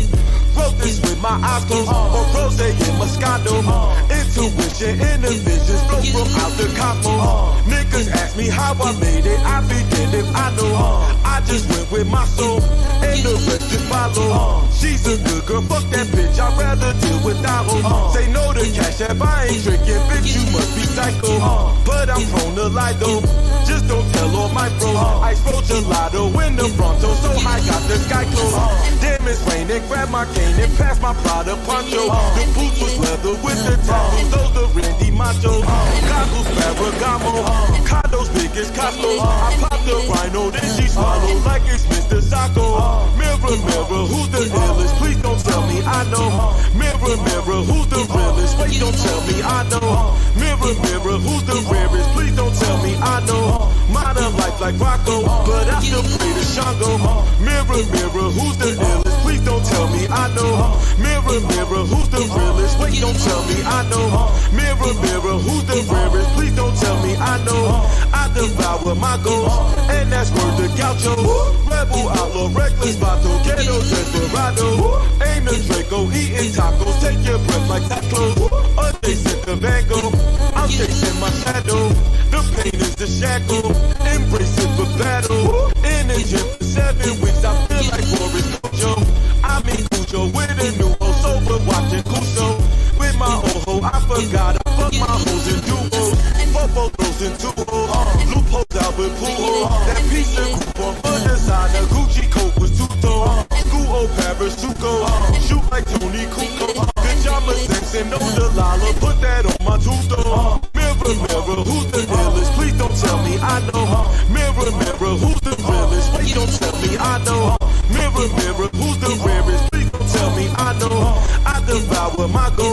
Wrote this with my eyes closed, or rose in Moscato. Intuition, inner visions, flow from out the capo. Niggas ask me how I made it, I be dead if I know. I just went with my soul, and the rest just follow. She's a good girl, fuck that bitch, I'd rather deal without her. Say no to CashApp, I ain't tricking, bitch, you must be psycho. But I'm prone to lie though, just don't tell all my bros. I spoke gelato in the Bronto, so I got the sky clothes. Damn, it's raining, grab my cane and pass my Prada poncho. The boots was leather with the tattoos, those the Randy Macho. Goggles, Ferragamo, condos big as Costco. I popped the rhino, then she swallowed like it's Mr. Sacco. Mirror, mirror, who's the illest? Please don't tell me I know. Mirror, mirror, who's the realest? Wait, don't tell me I know. Mirror, mirror, who's the rarest? Please don't tell me I know. Modern life like Rocco, but I still play the Shango. Mirror, mirror, who's the illest? Please don't tell me I know. Mirror, mirror, who's the realest? Wait, don't tell me I know. Mirror, mirror, who's the rarest? Please don't tell me I know. I devour my goals, and that's word to Gaucho. Rebel, outlaw, reckless, vato, ghetto, desperado. Aim the Draco, eating tacos, take your breath like tacos. Adjacent to Van Gogh, I'm chasing my shadow. The pain is the shackle, embrace it for battle. In the gym for 7 weeks, I feel like Boris Kojo. I'm in Cujo with a new hoe, sober watching Cuso. With my old hoe, I forgot I fuck my hoes in duos. Four throws in 2 hoes, loopholes out with pool. That piece of coupon for designer, Gucci coat was 2 tone. School old Paris to go, shoot like Tony Kukoc. Bitch, I'm a sexy, no Delilah, put that on my tombstone. Mirror, mirror, who's the illest? Please don't tell me I know. Mirror, mirror, who's the realest? Wait, don't tell me I know. Mirror, mirror, who's the rarest? Please don't tell me I know. I devour my goals,